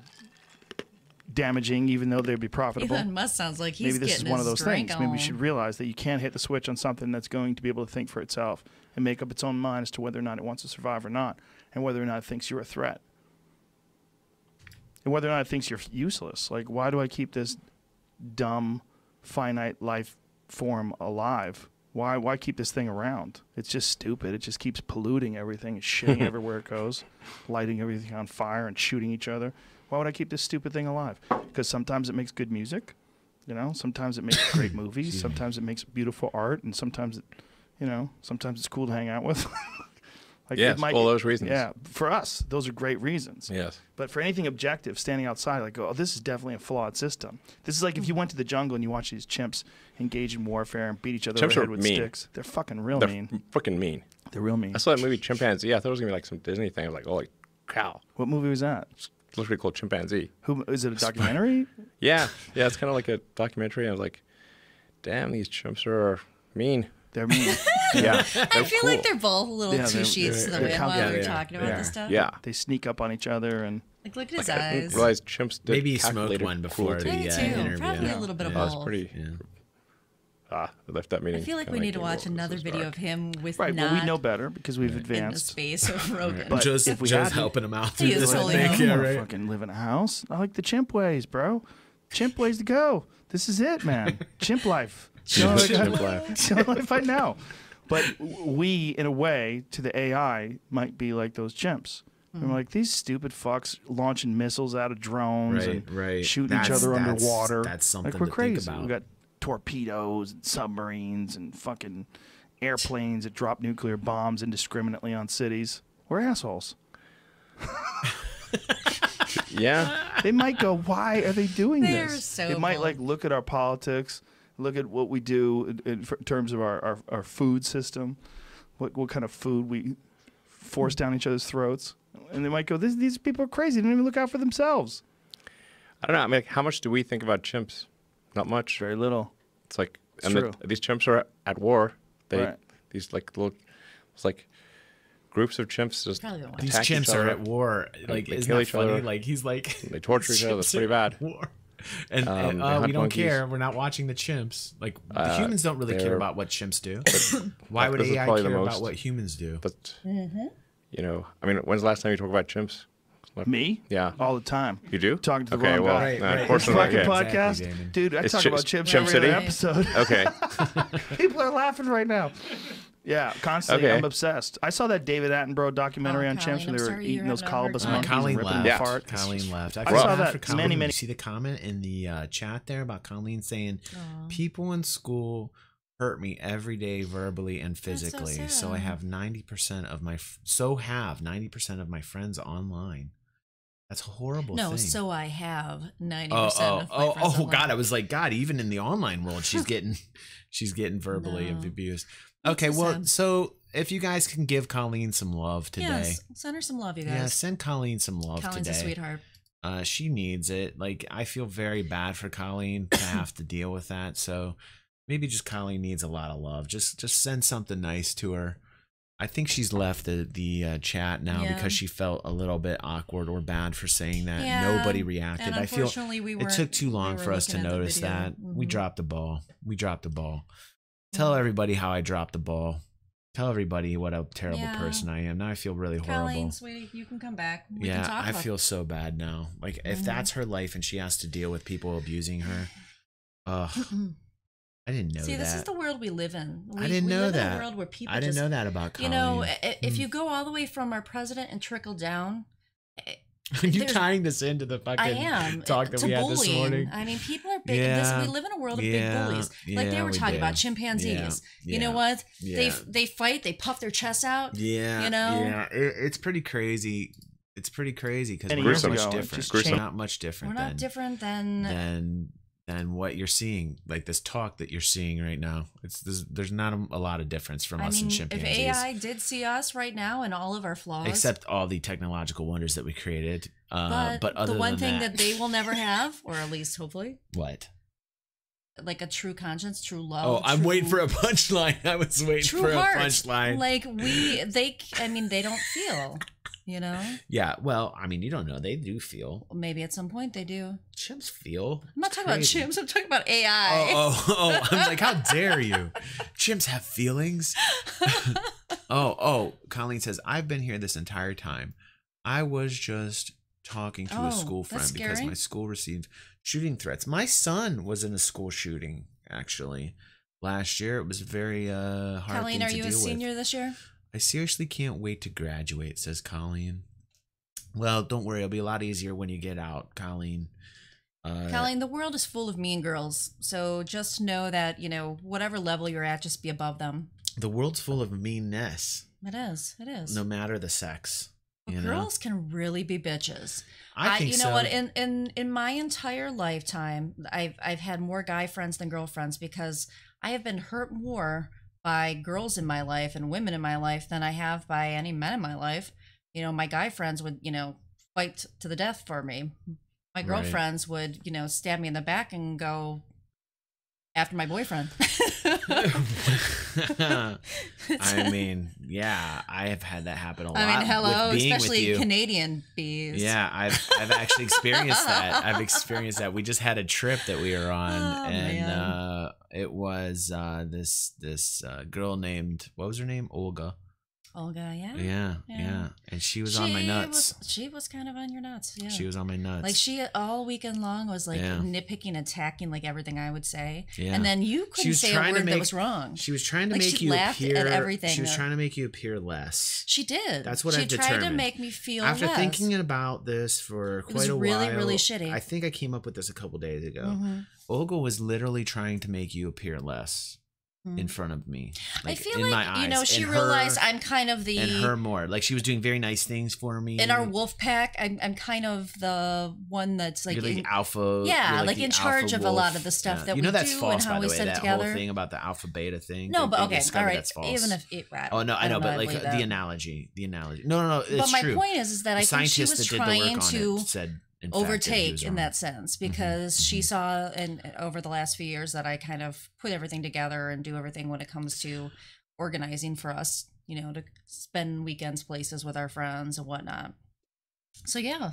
damaging, even though they'd be profitable. Elon Musk sounds like he's Maybe this is getting one of his those drink things. Maybe we on. should realize that you can't hit the switch on something that's going to be able to think for itself and make up its own mind as to whether or not it wants to survive or not, and whether or not it thinks you're a threat, and whether or not it thinks you're useless. Like, why do I keep this dumb, finite life form alive? Why keep this thing around? It's just stupid. It just keeps polluting everything, shitting everywhere it goes, lighting everything on fire and shooting each other. Why would I keep this stupid thing alive? Because sometimes it makes good music, sometimes it makes great movies, sometimes it makes beautiful art, and sometimes sometimes it's cool to hang out with. Yes, all those reasons. Yeah, for us, those are great reasons. Yes. But for anything objective, standing outside, like, oh, this is definitely a flawed system. This is like if you went to the jungle and you watch these chimps engage in warfare and beat each other over the head with sticks. They're fucking real mean. They're freaking mean. They're real mean. I saw that movie Chimpanzee. I thought it was going to be like some Disney thing. I was like, holy cow. What movie was that? It's literally called Chimpanzee. Who is it? A documentary? Yeah. It's kind of like a documentary. I was like, damn, these chimps are mean. They're mean. Yeah. I feel like they're both a little two sheets to the wind while we were calculated. talking about this stuff. Yeah. They sneak up on each other and Like, look at his I didn't eyes. realize chimps did Maybe he smoked calculated one before cruelty. the Me too. interview. Probably a little bit of That was both. pretty. I left that meeting. I feel like we kinda need to getting watch a little another video dark. of him with right. not Well, we know better because we've in the advanced. space of Rogan. But Joe's, if we Joe's hadn't- helping him out He through is this. I totally think, I helping. yeah, don't wanna right. fucking live in a house. I like the chimp ways, bro. Chimp ways to go. This is it, man. Chimp life. Chimp Chimp life. It's the only life I know. But we, in a way, to the AI, might be like those chimps. And we're like, these stupid fucks launching missiles out of drones and Right. shooting each other underwater. That's something like, we're to crazy. think about. We got torpedoes and submarines and fucking airplanes that drop nuclear bombs indiscriminately on cities. We're assholes. Yeah. They might go, why are they doing They're this? so They might bold. like look at our politics, look at what we do in terms of our food system, what kind of food we force down each other's throats. And they might go, these people are crazy. They don't even look out for themselves. I don't know. I mean, like, how much do we think about chimps? Not much. Very little. It's like, It's and true. these chimps are at war. They, Right. these like little, it's like groups of chimps just Probably the one. These attack each chimps are other. at war. Like, they isn't kill that each funny? other. Like, he's like, They torture each other. It's pretty chimps are bad. at war. And, They we hunt don't monkeys. care. We're not watching the chimps. Like, the humans don't really care they're- about what chimps do. Why would this is AI probably the care about most- what humans do? But you know, I mean, when's the last time you talked about chimps? Me? Yeah. All the time. You do? Talking to the okay, wrong well, guy. Right, no, right. of This course fucking not. Okay. podcast, Exactly, Damon. dude. I It's talk about chimps Chimp every City? other episode. Okay. People are laughing right now. Yeah, constantly. Okay. I'm obsessed. I saw that David Attenborough documentary Oh, on Colleen, chimps when I'm they were sorry you're eating those having a hard colobus time. monkeys and Colleen ripping left. them Yeah. apart. Colleen left. I saw felt bad that for Colleen. many, You see the comment in the chat there about Colleen saying, people in school hurt me every day verbally and physically. so So I sad. have 90% of my 90% of my friends online. That's a horrible No, thing. so I have 90% Oh, of my friends online. God! I was like, God, even in the online world, she's getting verbally No. abused. That's Okay, so well, sad. so if you guys can give Colleen some love today, Yes, send her some love, you yeah, guys. send Colleen some love Colleen's today. a sweetheart. She needs it. Like, I feel very bad for Colleen to have to deal with that. So maybe just Colleen needs a lot of love. Just send something nice to her. I think she's left the chat now because she felt a little bit awkward or bad for saying that. Nobody reacted. And I feel it took too long for us to notice that. We dropped the ball. Tell everybody how I dropped the ball. Tell everybody what a terrible person I am. Now I feel really horrible. Colleen, sweetie, you can come back. We can talk I about feel so bad now. Like if that's her life and she has to deal with people abusing her. I didn't know that. See, this is the world we live in. I didn't know live that. in a world where people I didn't know that about Colleen. You know, if you go all the way from our president and trickle down. You're tying this into the fucking talk that we had this morning. I mean, people are big. We live in a world of big bullies. Like they were talking about chimpanzees. You know what? They fight. They puff their chests out. Yeah. You know. Yeah. It's pretty crazy. It's pretty crazy because we're not much different. We're not much different. We're not different than what you're seeing, like this talk that you're seeing right now. There's not a lot of difference from us and chimpanzees. If AI did see us right now and all of our flaws, except all the technological wonders that we created, but other the one than thing that they will never have, or at least hopefully, what? Like a true conscience, true love. Oh, I'm waiting for a punchline. I was waiting for a punchline. Like they don't feel. You know? Yeah, well, I mean, you don't know. They do feel. Maybe at some point they do. Chimps feel. I'm not talking about chimps. I'm talking about AI. Oh. I'm like, how dare you? Chimps have feelings. Colleen says, I've been here this entire time. I was just talking to a school friend because my school received shooting threats. My son was in a school shooting, actually. Last year, it was very hard Colleen, thing to deal with. are you a senior this year? I seriously can't wait to graduate, says Colleen. Well, don't worry. It'll be a lot easier when you get out, Colleen. Colleen, the world is full of mean girls. So just know that, you know, whatever level you're at, just be above them. The world's full of meanness. It is. It is. No matter the sex. Girls can really be bitches. I think you know so. what? In my entire lifetime, I've had more guy friends than girlfriends because I have been hurt more by girls in my life and women in my life than I have by any men in my life. You know, my guy friends would, you know, fight to the death for me. My girlfriends would, you know, stab me in the back and go after my boyfriend. I mean, yeah, I have had that happen a lot. I mean, hello, with being especially with you. Canadian bees. Yeah, I've actually experienced that. I've experienced that. We just had a trip that we were on, and it was this girl named, what was her name? Olga. Yeah. And she was on my nuts. She was kind of on your nuts. Yeah. She was on my nuts. Like she all weekend long was like nitpicking, attacking like everything I would say. Yeah. And then you couldn't say a word that was wrong. She was trying to like make she you laughed appear. at everything. She was trying to make you appear less. She did. That's what I've determined. She tried to determined. make me feel After less. thinking about this for quite a while. It was really shitty. I think I came up with this a couple days ago. Olga was literally trying to make you appear less in front of me. Like, I feel in like, my eyes. you know, she realized I'm kind of the... And her more. Like, she was doing very nice things for me. In our wolf pack, I'm kind of the one that's like... You're like alpha. Yeah, you're like in charge of a lot of the stuff that we do that's false, and how we set it together. Whole thing about the alpha beta thing. No, but okay, all right. That's false. Even if it... Oh, no, I know, but like the analogy. No, it's true. But my point is that I think she was trying to... overtake in that sense because she saw over the last few years that I kind of put everything together and do everything when it comes to organizing for us, you know, to spend weekends places with our friends and whatnot. So yeah,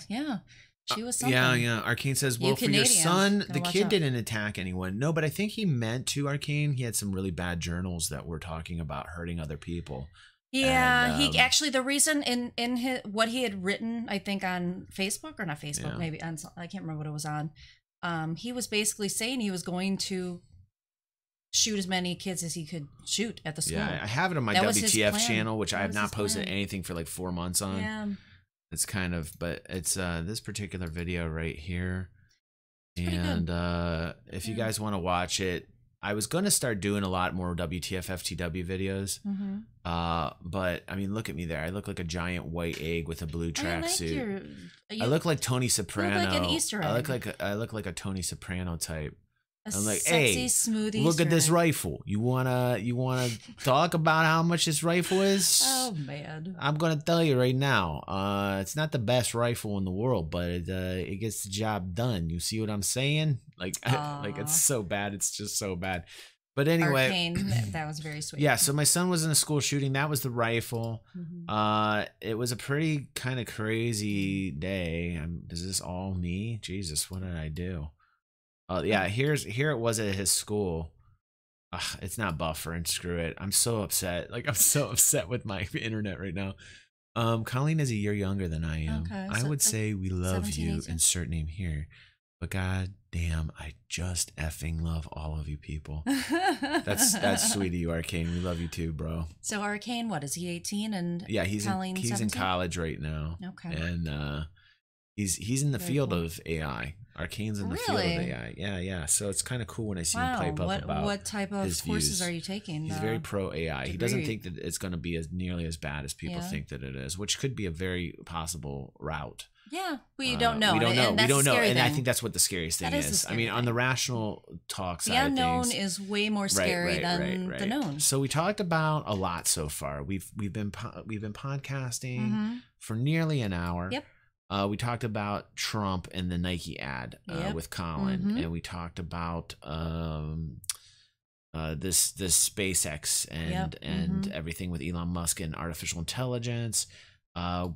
she was something. Yeah. Arcane says, well, for your son, the kid didn't attack anyone. No, but I think he meant to, Arcane. He had some really bad journals that were talking about hurting other people. Yeah, he actually, the reason in his, what he had written, I think on Facebook or not Facebook, maybe on, I can't remember what it was on. He was basically saying he was going to shoot as many kids as he could shoot at the school. Yeah, I have it on my WTF channel, which I have not posted anything for like 4 months on. Yeah. It's kind of, but it's this particular video right here. And if you guys want to watch it, I was going to start doing a lot more WTF FTW videos. But I mean, look at me there. I look like a giant white egg with a blue tracksuit. I look like Tony Soprano. You look like an Easter egg. I look like a Tony Soprano type. I'm like, sexy, hey, smooth look at this egg. rifle. You wanna talk about how much this rifle is? Oh man, I'm gonna tell you right now. It's not the best rifle in the world, but it gets the job done. You see what I'm saying? Like, like it's so bad. It's just so bad. But anyway, Arcane, that was very sweet. Yeah, so my son was in a school shooting. That was the rifle. Mm-hmm. It was a pretty kind of crazy day. Is this all me? Jesus, what did I do? Yeah, here it was at his school. It's not buffering. Screw it. I'm so upset. Like, I'm so upset with my internet right now. Colleen is a year younger than I am. Okay, I would say we love 17, you. 18. Insert name here. But god damn, I just effing love all of you people. That's sweet of you, Arcane. We love you too, bro. So Arcane, what is he? 18 and yeah, he's Colleen, he's 17? in college right now. Okay, and he's in the Very field cool. of AI. Arcane's in the Really? field of AI. Yeah. So it's kind of cool when I see him wow. pipe up about What type of his courses views. are you taking? He's very pro AI. He doesn't degree? think that it's going to be nearly as bad as people Yeah. think that it is, which could be a very possible route. Yeah, well, you don't know. We don't know. And that's We don't the know. scary And I thing. think that's what the scariest thing That is the is. I scary mean, on thing. the rational talk The side unknown of things, is way more scary than the known. So we talked about a lot so far. We've been podcasting Mhm. for nearly an hour. Yep. We talked about Trump and the Nike ad Yep. with Colin, Mhm. and we talked about this SpaceX and Yep. Mhm. everything with Elon Musk and artificial intelligence.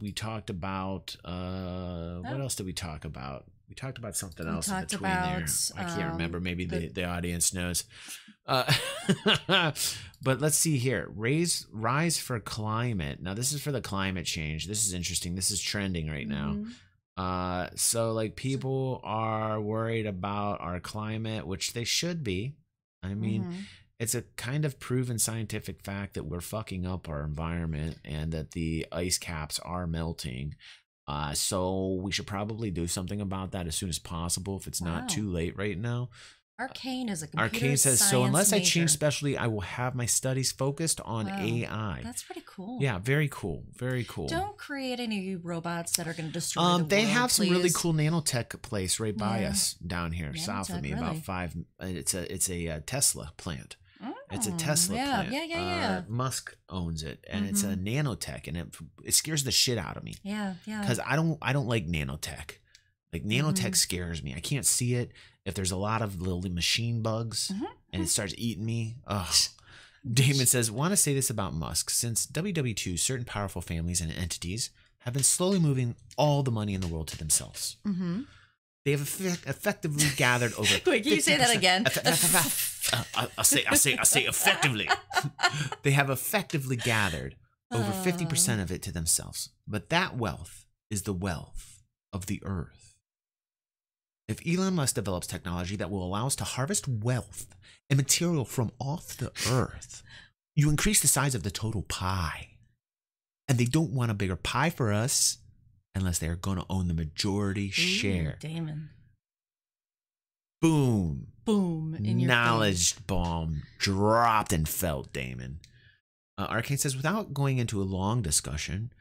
We talked about what else did we talk about? We talked about something We else in talked between there. about, I can't remember. Maybe the- the audience knows. But let's see here. Rise for climate. Now this is for the climate change. This is interesting. This is trending right now. Mhm. So like people are worried about our climate, which they should be. I mean, Mhm. it's a kind of proven scientific fact that we're fucking up our environment and that the ice caps are melting. So we should probably do something about that as soon as possible if it's not Wow. too late right now. Arcane is a computer Arcane says, so science unless I major. change specialty, I will have my studies focused on Wow. AI. That's pretty cool. Yeah, very cool. Very cool. Don't create any robots that are going to destroy the They world, have some really please. cool nanotech place right by Yeah. us down here, south of Nanotech, me, really? about 5. It's a Tesla plant. It's a Oh, Tesla yeah, plant. yeah. Musk owns it, and it's a nanotech, and it scares the shit out of me Yeah. because I don't like nanotech. Like nanotech scares me. I can't see it. If there's a lot of little machine bugs and it starts eating me, ugh. Damon says, want to say this about Musk. Since WW2, certain powerful families and entities have been slowly moving all the money in the world to themselves. Mm-hmm. They have effectively gathered over. Wait, can you say that again? I'll say effectively. They have effectively gathered over 50% of it to themselves. But that wealth is the wealth of the earth. If Elon Musk develops technology that will allow us to harvest wealth and material from off the earth, you increase the size of the total pie. And they don't want a bigger pie for us unless they're going to own the majority share. Damon. Boom. Boom. In your Knowledge bomb dropped and felt, Damon. Arcane says, without going into a long discussion,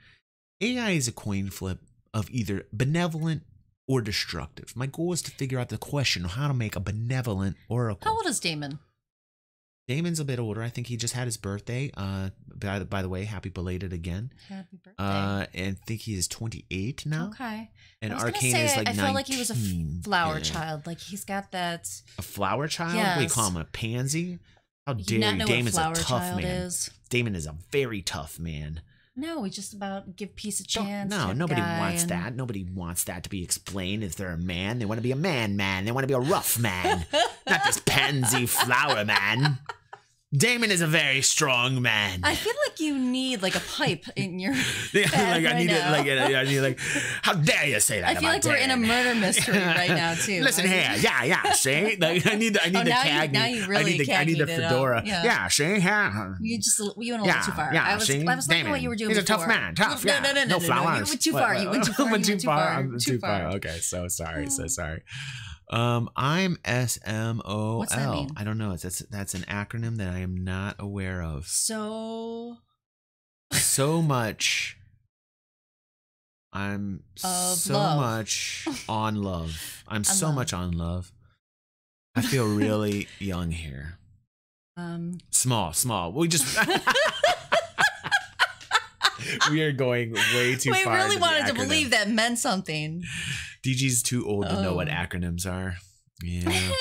AI is a coin flip of either benevolent or destructive. My goal is to figure out the question of how to make a benevolent oracle. How old is Damon? Damon's a bit older. I think he just had his birthday. By the way, happy belated again. Happy birthday. And I think he is 28 now. Okay. And I was gonna Arcane say, is like I 19. felt like he was a flower Yeah. child. Like he's got that. A flower child? What do you Yes. call him? A pansy? How Do dare you not you? know Damon's what a flower tough child man. is? Damon is a very tough man. No, we just about give peace a Don't- chance. No, type nobody guy, wants and- that. Nobody wants that to be explained if they're a man. They want to be a man. They want to be a rough man. Not this pansy flower man. Damon is a very strong man. I feel like you need like a pipe in your Yeah, head I right need now. I need like, how dare you say that? I feel about like we're in a Damon? murder mystery right now too. Listen here, yeah. See, like, I need the now you- Cagney. now you really I need the Cagneyed it up. fedora. Yeah. Yeah, see, yeah. You went a little too far. Yeah, I was see? liking what Damon. you were doing He's before. a tough man, tough. No, Yeah. no, No flowers. You went too far. You went too far. I'm You went too far. I'm too far. Okay, so sorry. I'm SMOL. What's that mean? I don't know. That's an acronym that I am not aware of. So Much. I'm Of so love. much on love. I'm so love. much on love. I feel really young here. Small. We just we are going way too we far. really into the wanted to acronym. believe that meant something. DG's too old to know what Oh. acronyms are. Yeah.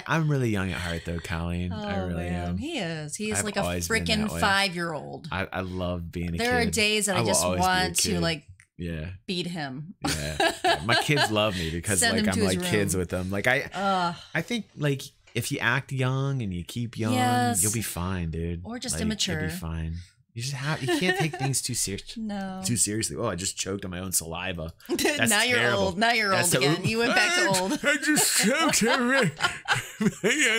I'm really young at heart though, Colleen. I really am. He is. He's I've like a always been freaking that way. 5-year-old. I love being a kid. There are days that I will just always be a want to kid. like yeah. beat him. Yeah. My kids love me because Send like him I'm to his like kids room. with them. Like I think like if you act young and you keep young, Yes. you'll be fine, dude. Or just like, immature. You'll be fine. You can't take things too No. seriously. Oh, I just choked on my own saliva. That's Now you're terrible. old. Now you're That's old again. You went back to old. I just choked on my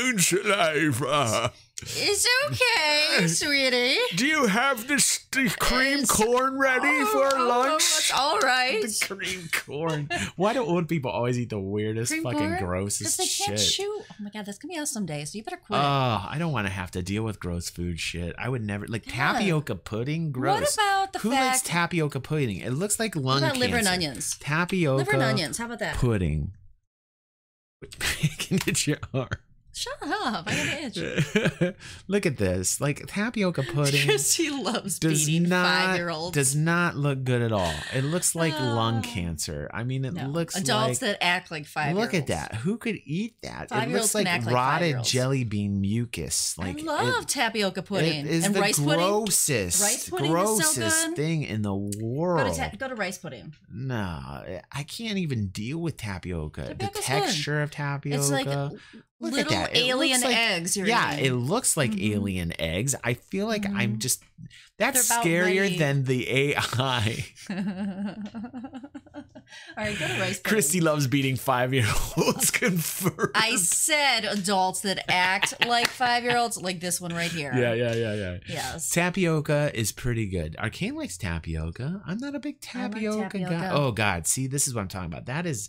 own saliva. It's okay, sweetie. Do you have the cream corn ready for lunch? It's all right. The cream corn. Why do old people always eat the weirdest, Cream fucking corn? grossest Because they can't shit? chew. Oh my god, that's gonna be us someday. So you better quit. I don't want to have to deal with gross food shit. I would never like Yeah. tapioca pudding. Gross. What about the Who likes fact? tapioca pudding? It looks like lung What about cancer. liver and onions? Tapioca Liver and onions. How about that? pudding. Can itch your arm. Shut up! I got an itch. Look at this. Like tapioca pudding. Kristi loves beating 5-year-olds. Does not look good at all. It looks like lung cancer. I mean, it No. looks adults like that act like 5-year-olds. Look at that. Who could eat that? It 5-year-olds looks can like act like rotted 5-year-olds. jelly bean mucus. Like I love tapioca pudding It is and the rice pudding. grossest, Rice pudding is so grossest good. thing in the world. Go to rice pudding. No, I can't even deal with tapioca. The Tapioca's texture of tapioca. It's like Look at little that. It alien looks like- eggs. You're Yeah, eating. it looks like Mhm. alien eggs. I feel like I'm just. That's They're about scarier ready. than the AI. All right, go to rice pudding. Kristi loves beating 5-year-olds. Confirmed. I said adults that act like 5-year-olds, like this one right here. Yeah. Yes. Tapioca is pretty good. Arcane likes tapioca. I'm not a big I like tapioca guy. tapioca. Oh God, see, this is what I'm talking about. That is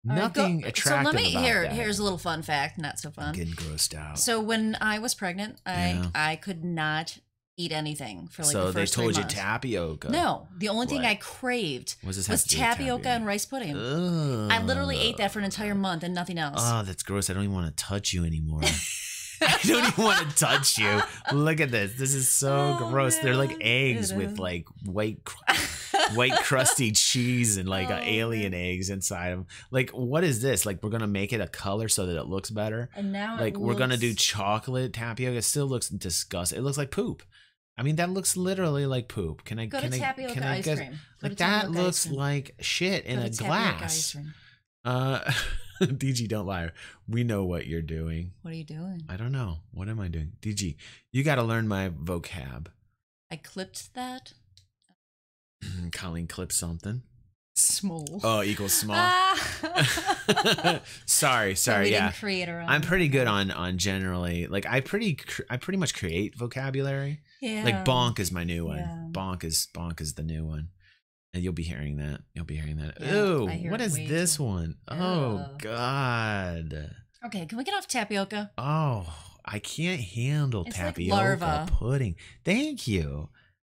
All right, nothing attractive So let me about that. here's a little fun fact, not so I'm fun. getting grossed out. So when I was pregnant, Yeah. I could not eat anything for like So the they first told 3 you months. tapioca. No, the only thing What? I craved What does this was have to do with tapioca and rice pudding. Ugh. I literally ate that for an entire month and nothing else. Oh, that's gross. I don't even want to touch you anymore. I don't even want to touch you. Look at this. This is so Oh, gross. They're like man. eggs It with is. like white crusty cheese and like Oh, alien eggs inside them. Like, what is this? Like, we're gonna make it a color so that it looks better. And now it Like, we're gonna do looks- chocolate tapioca. It still looks disgusting. It looks like poop. I mean, that looks literally like poop. Can I Go can to I tapioca can I ice guess? cream. Go Like to that tapioca ice looks cream. like shit in Go a to tapioca ice glass. cream. DG, don't lie. We know what you're doing. What are you doing? I don't know. What am I doing? DG, you got to learn my vocab. I clipped that. Colleen clip something. Small. Oh, equals small. Ah. Sorry. So we Yeah, didn't create our own. I'm pretty good on generally. Like I pretty much create vocabulary. Yeah. Like bonk is my new one. Yeah. Bonk is the new one. And you'll be hearing that. Yeah, Ooh, I hear what it is way this too. one? Oh Ugh. God. Okay, can we get off tapioca? Oh, I can't handle It's like tapioca larva. pudding. Thank you.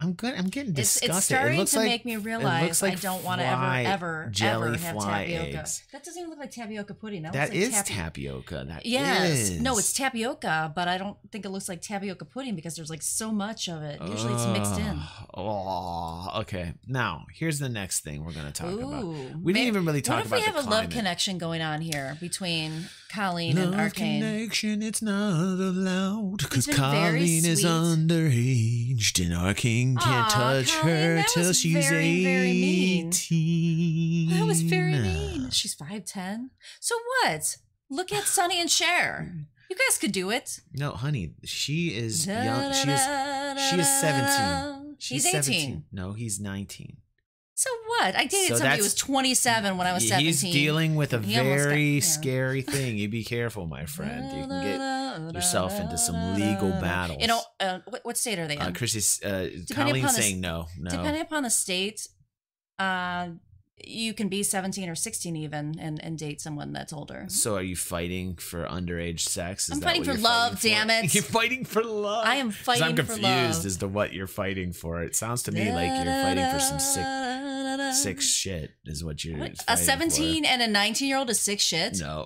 I'm good. I'm getting disgusted. It's starting it looks to like, make me it realize looks like I don't want to fly- ever jelly have fly tapioca. eggs. That doesn't even look like tapioca pudding. That That looks is like tapioca. That Yes. is. No, it's tapioca, but I don't think it looks like tapioca pudding because there's like so much of it. Usually it's mixed in. Oh, okay. Now, here's the next thing we're going to talk about. Ooh. We didn't even really talk What if about we have the a love climate. connection going on here between Colleen and Love Arcane? connection, it's not allowed because been very Colleen is sweet. underage and Arcane can't Aw, touch Colleen, her that till was she's very, very mean. 18. That was very mean. She's 5'10". So what? Look at Sonny and Cher. You guys could do it. No, honey, she is young. She is 17. She's He's 18. 17. No, he's 19. So what? I dated So somebody who that's- was 27 when I was 17. He's dealing with a He almost got- very yeah. scary thing. You be careful, my friend. You can get yourself into some legal battles. You know, what state are they in? Chrissy's, Depending Colleen's upon the- saying no. Depending upon the state, you can be 17 or 16 even and date someone that's older. So are you fighting for underage sex? Is I'm that fighting what for you're love, fighting for? damn it. You're fighting for love. I am 'Cause fighting I'm for confused love. as to what you're fighting for. It sounds to me like you're fighting for some sick shit is what you're What? fighting A 17 for. and a 19-year-old is sick shit? No.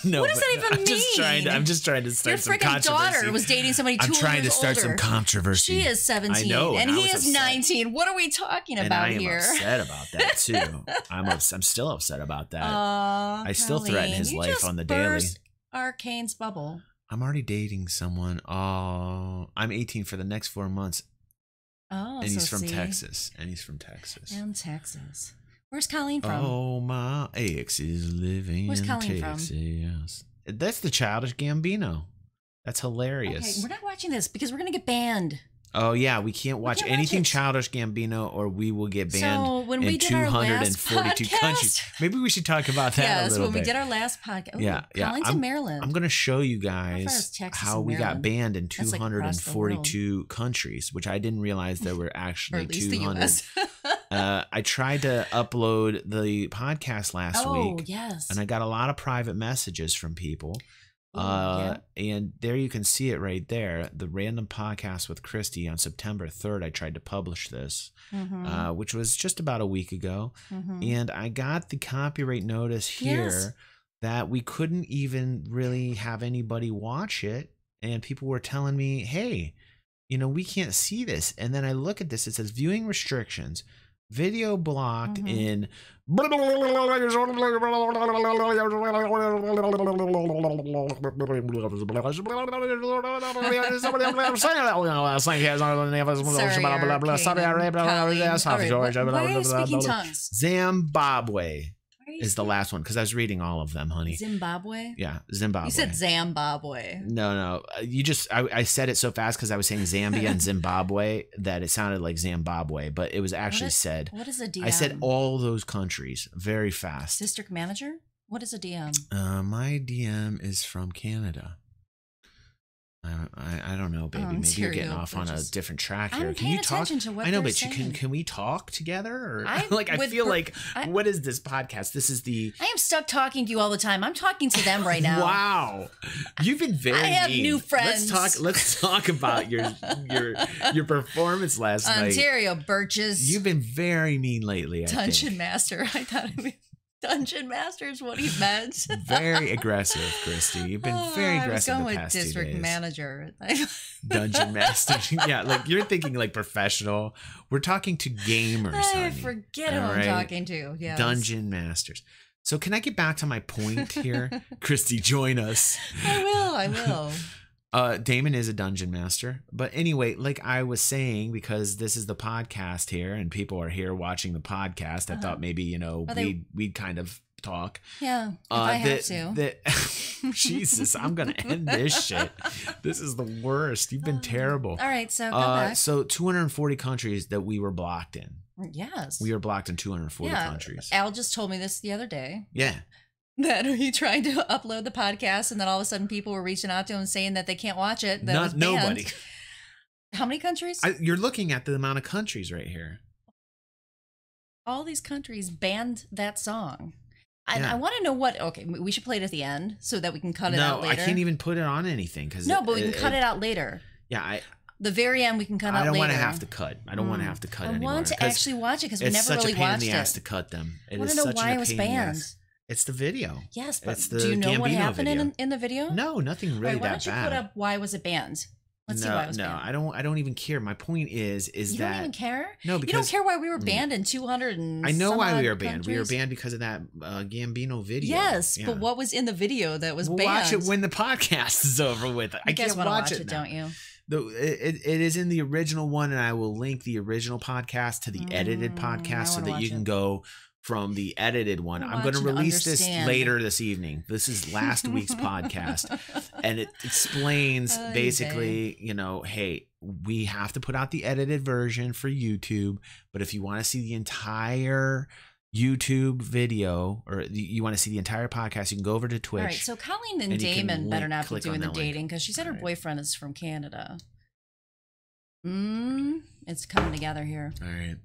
No. What does but that even I'm just trying to, mean? I'm just trying to start Your some freaking controversy. daughter was dating somebody 2 I'm years trying to start some older. controversy. She is 17 I know, and I he was is upset. 19. What are we talking And about I am here? upset about that too. I'm still upset about that. I still threaten Colleen, his you life just on the daily. burst Arcane's bubble. I'm already dating someone. Oh, I'm 18 for the next 4 months. Oh, and he's so from see? Texas. And he's from Texas. And Texas. Where's Colleen from? Oh, my ex is living Where's in Colleen Texas. That's the Childish Gambino. That's hilarious. Okay, we're not watching this because we're gonna get banned. Oh yeah, we can't watch anything Childish Gambino, or we will get banned So when we in did our last 242 countries. podcast- Maybe we should talk about that a Yes, little when we bit. did our last podcast. Ooh, Yeah, yeah. Colleen's in Maryland. I'm going to show you How far guys is Texas how and we got Maryland? banned in That's like across the world. 242 countries, which I didn't realize there were Or actually at least 200. the US. I tried to upload the podcast last week, yes. and I got a lot of private messages from people. Ooh, yeah. And there you can see it right there. The random podcast with Kristi on September 3rd. I tried to publish this, which was just about a week ago. And I got the copyright notice here that we couldn't even really have anybody watch it. And people were telling me, hey, you know, we can't see this. And then I look at this. It says viewing restrictions. Video blocked in Zimbabwe is the last one because I was reading all of them, honey. Zimbabwe? Yeah, Zimbabwe. You said Zimbabwe. No. I said it so fast because I was saying Zambia and Zimbabwe that it sounded like Zimbabwe, but it was actually said. What is a DM? I said all those countries very fast. District manager? What is a DM? My DM is from Canada. I don't know, baby. Maybe you're getting off on a different track here. I'm Can you paying talk? attention to what I know, they're but saying. can we talk together? Or I feel like what is this podcast? This is the. I am stuck talking to you all the time. I'm talking to them right now. Wow, you've been very. I have mean. new friends. Let's talk about your performance last night. Ontario Birches. You've been very mean lately. Dungeon Master. I thought it was Dungeon Master is what he meant. Very aggressive, Kristi. You've been very aggressive. I was going the with past 2 District days. Manager. Dungeon Master. Yeah, like you're thinking like professional. We're talking to gamers. I honey. forget who All I'm right? talking to. Yeah. Dungeon Masters. So can I get back to my point here? Kristi, join us. I will. Damon is a dungeon master. But anyway, like I was saying, because this is the podcast here and people are here watching the podcast, I thought maybe, you know, we'd kind of talk. Yeah, if I have to. Jesus, I'm going to end this shit. This is the worst. You've been terrible. All right, so go back. So 240 countries that we were blocked in. Yes. We were blocked in 240 countries. Al just told me this the other day. Yeah. That he tried to upload the podcast, and then all of a sudden people were reaching out to him saying that they can't watch it. That it was banned. Nobody. How many countries? You're looking at the amount of countries right here. All these countries banned that song. I want to know what. Okay, we should play it at the end so that we can cut it out later. No, I can't even put it on anything because but we can cut it out later. Yeah, the very end we can cut out later. I don't want to have to cut. I don't want to have to cut anymore. I want to actually watch it because we never really watched it. It's such a pain in the ass to cut them. I want to know why it was banned. It's the video. Yes, but it's the do you know what Gambino happened in the video? No, nothing really why that don't you bad. put up why was it banned? Let's see why it was banned. I don't even care. My point is you that don't even care. No, because you don't care why we were banned in 200 and I know why we were banned. banned. We were banned because of that Gambino video. Yes, but what was in the video that was banned? Watch it when the podcast is over with. I guys can't want to watch it, don't you? It is in the original one, and I will link the original podcast to the edited podcast so that you can go from the edited one. I'm going to release this later this evening. This is last week's podcast, and it explains basically, you know, hey, we have to put out the edited version for YouTube, but if you want to see the entire YouTube video or you want to see the entire podcast, you can go over to Twitch. All right, so Colleen and Damon better not be doing the dating because she said her boyfriend is from Canada. It's coming together here. All right.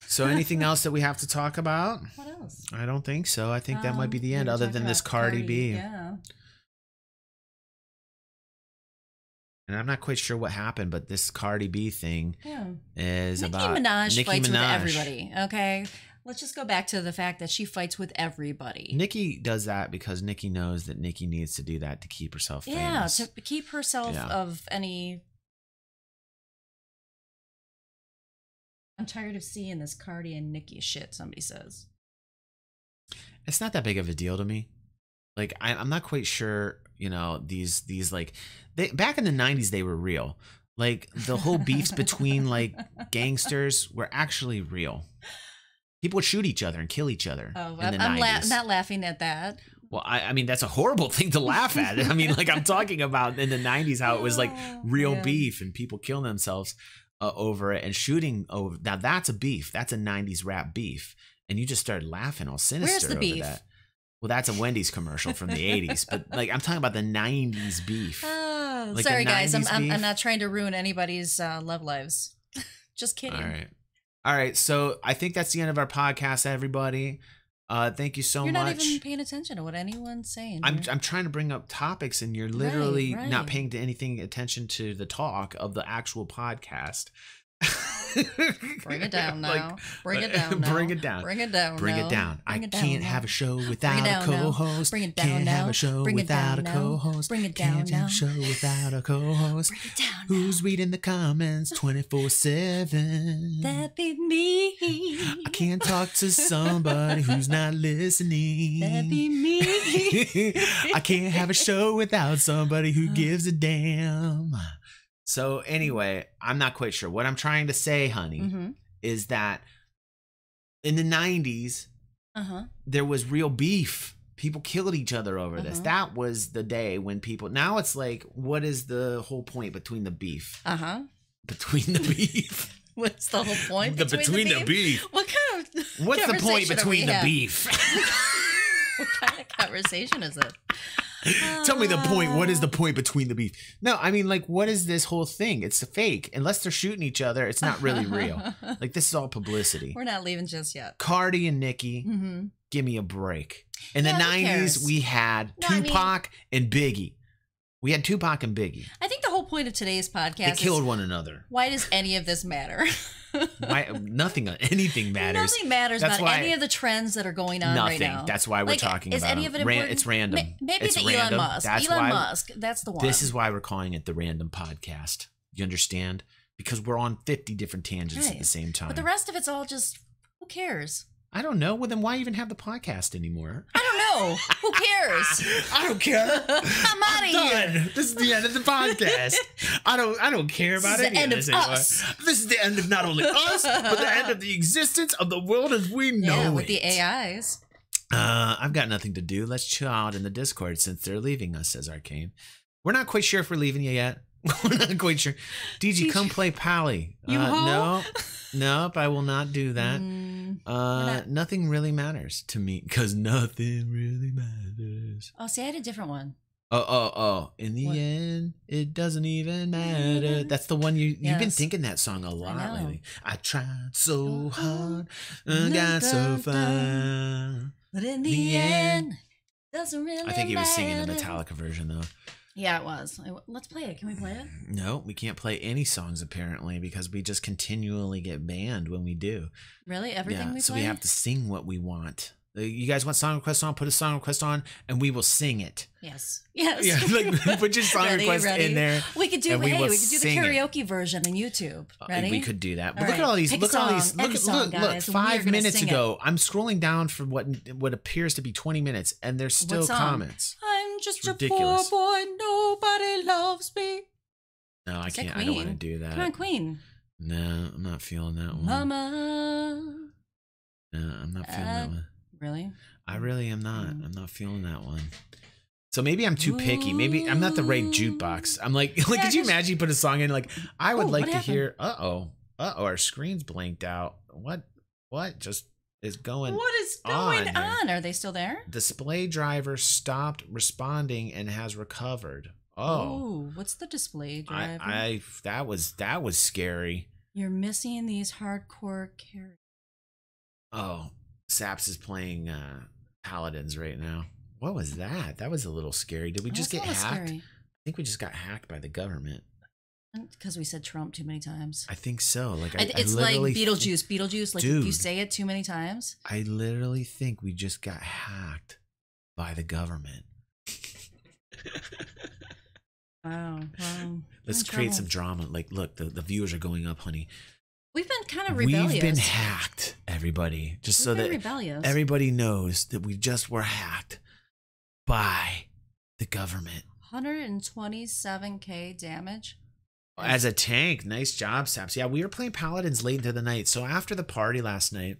So anything else that we have to talk about? What else? I don't think so. I think that might be the end, other than this Cardi B. Yeah. And I'm not quite sure what happened, but this Cardi B thing is Nicki about Minaj Nicki fights Minaj. with everybody. Okay. Let's just go back to the fact that she fights with everybody. Nicki does that because Nicki knows that Nicki needs to do that to keep herself famous. Yeah, to keep herself of any... I'm tired of seeing this Cardi and Nicki shit, somebody says. It's not that big of a deal to me. Like I'm not quite sure, you know, these like back in the 90s they were real. Like the whole beefs between like gangsters were actually real. People would shoot each other and kill each other in the 90s. Not laughing at that. Well, I mean, that's a horrible thing to laugh at. I mean, like I'm talking about in the 90s how it was like real beef and people killing themselves over it and shooting over. Now that's a beef. That's a 90s rap beef. And you just started laughing all sinister Where's the over beef? that. Well, that's a Wendy's commercial from the 80s. But like I'm talking about the 90s beef. Oh, Like sorry, the guys. 90s I'm beef? not trying to ruin anybody's love lives. Just kidding. All right. So I think that's the end of our podcast, everybody. Thank you so You're much. not even paying attention to what anyone's saying. I'm trying to bring up topics and you're literally Right. not paying attention to the talk of the actual podcast. Bring it down now. Like, Bring it down now. Bring it down. Bring it down Bring now. it down. Bring I it down can't now. have a show Bring it without a down now. co-host. Bring it down Can't now. have a show Bring it without a down now. co-host. Bring it down Can't have now. a show without a co-host. Bring it down Who's reading the comments 24/7? That'd be me. I can't talk to somebody who's not listening. That'd be me. I can't have a show without somebody who gives a damn. So anyway, I'm not quite sure. What I'm trying to say, honey, is that in the 90s, there was real beef. People killed each other over this. That was the day when people... Now it's like, what is the whole point between the beef? Between the beef. What's the whole point? Between the beef. What kind of What's the point conversation are we between the having? beef? What kind of conversation is it? Tell me the point. What is the point between the beef? No, I mean, like, what is this whole thing? It's a fake. Unless they're shooting each other, it's not really real. Like, this is all publicity. We're not leaving just yet. Cardi and Nicki, give me a break. In the Yeah, who 90s, cares? we had No, I mean- Tupac and Biggie. We had Tupac and Biggie. I think the whole point of today's They podcast killed is one another. why does any of this matter? Anything matters. Nothing matters That's about why- any of the trends that are going on Nothing. right now. That's why we're Like, talking is about any them. of it important? It's random. Maybe It's the random. Elon Musk. That's Elon why- Musk. That's the one. This is why we're calling it the Random Podcast. You understand? Because we're on 50 different tangents at Right. the same time. But the rest of it's all just, who cares? I don't know. Well, then why even have the podcast anymore? I don't know. Who cares? I don't care. I'm out of here. Done. This is the end of the podcast. I don't care about This is any the end of of this anymore. us. This is the end of not only us, but the end of the existence of the world as we know Yeah, it. with the AIs. I've got nothing to do. Let's chill out in the Discord since they're leaving us, says Arcane. We're not quite sure if we're leaving you yet. We're not quite sure. DG, come play Pally. No, nope, I will not do that. Nothing really matters to me because nothing really matters. Oh, see, I had a different one. Oh. In the end, it doesn't even matter. That's the one you've been Yes. thinking that song a lot know. lately. I tried so hard and got so far. But in the end, doesn't really I think he was singing the matter. Metallica version though. Yeah, it was. Let's play it. Can we play it? No, we can't play any songs apparently because we just continually get banned when we do. Really? Everything we so play? we have to sing what we want. You guys want song request on? Put a song request on, and we will sing it. Yes. Yeah, like put your song request in there. We could do. and we Hey, will we could do the sing it. karaoke version on YouTube. Ready? We could do that. But All look at right. all these. Pick a Look at all these. song. Pick a song, Look. guys, and we are 5 gonna minutes sing it. ago, I'm scrolling down for what appears to be 20 minutes, and there's still What song? comments. I'm just It's a ridiculous. poor boy. Nobody loves me. No, I Is that can't. I don't want to Queen? do that. Come on, Queen. No, I'm not feeling that one. Mama. No, I'm not feeling that one. Really? I really am not. I'm not feeling that one. So maybe I'm too picky. Maybe I'm not the right jukebox. I'm like, Yeah, could you 'cause- imagine you put a song in? Like, I would Oh, like what to happened? hear. Our screen's blanked out. What just is going? What is going here? on? Are they still there? Display driver stopped responding and has recovered. Oh, Ooh, what's the display driver? that was scary. You're missing these hardcore characters. Oh, Saps is playing Paladins right now. What was that? That was a little scary. Did we just get That's a little hacked? scary. I think we just got hacked by the government. Because we said Trump too many times. I think so. Like It's I like literally Beetlejuice. Beetlejuice, like if you Dude. say it too many times. I literally think we just got hacked by the government. Wow. Let's create some drama. Like, look, the viewers are going up, honey. We've been kind of rebellious. We've been hacked, everybody. Just so We've been that rebellious. everybody knows that we just were hacked by the government. 127K damage. As a tank. Nice job, Saps. Yeah, we were playing Paladins late into the night. So after the party last night,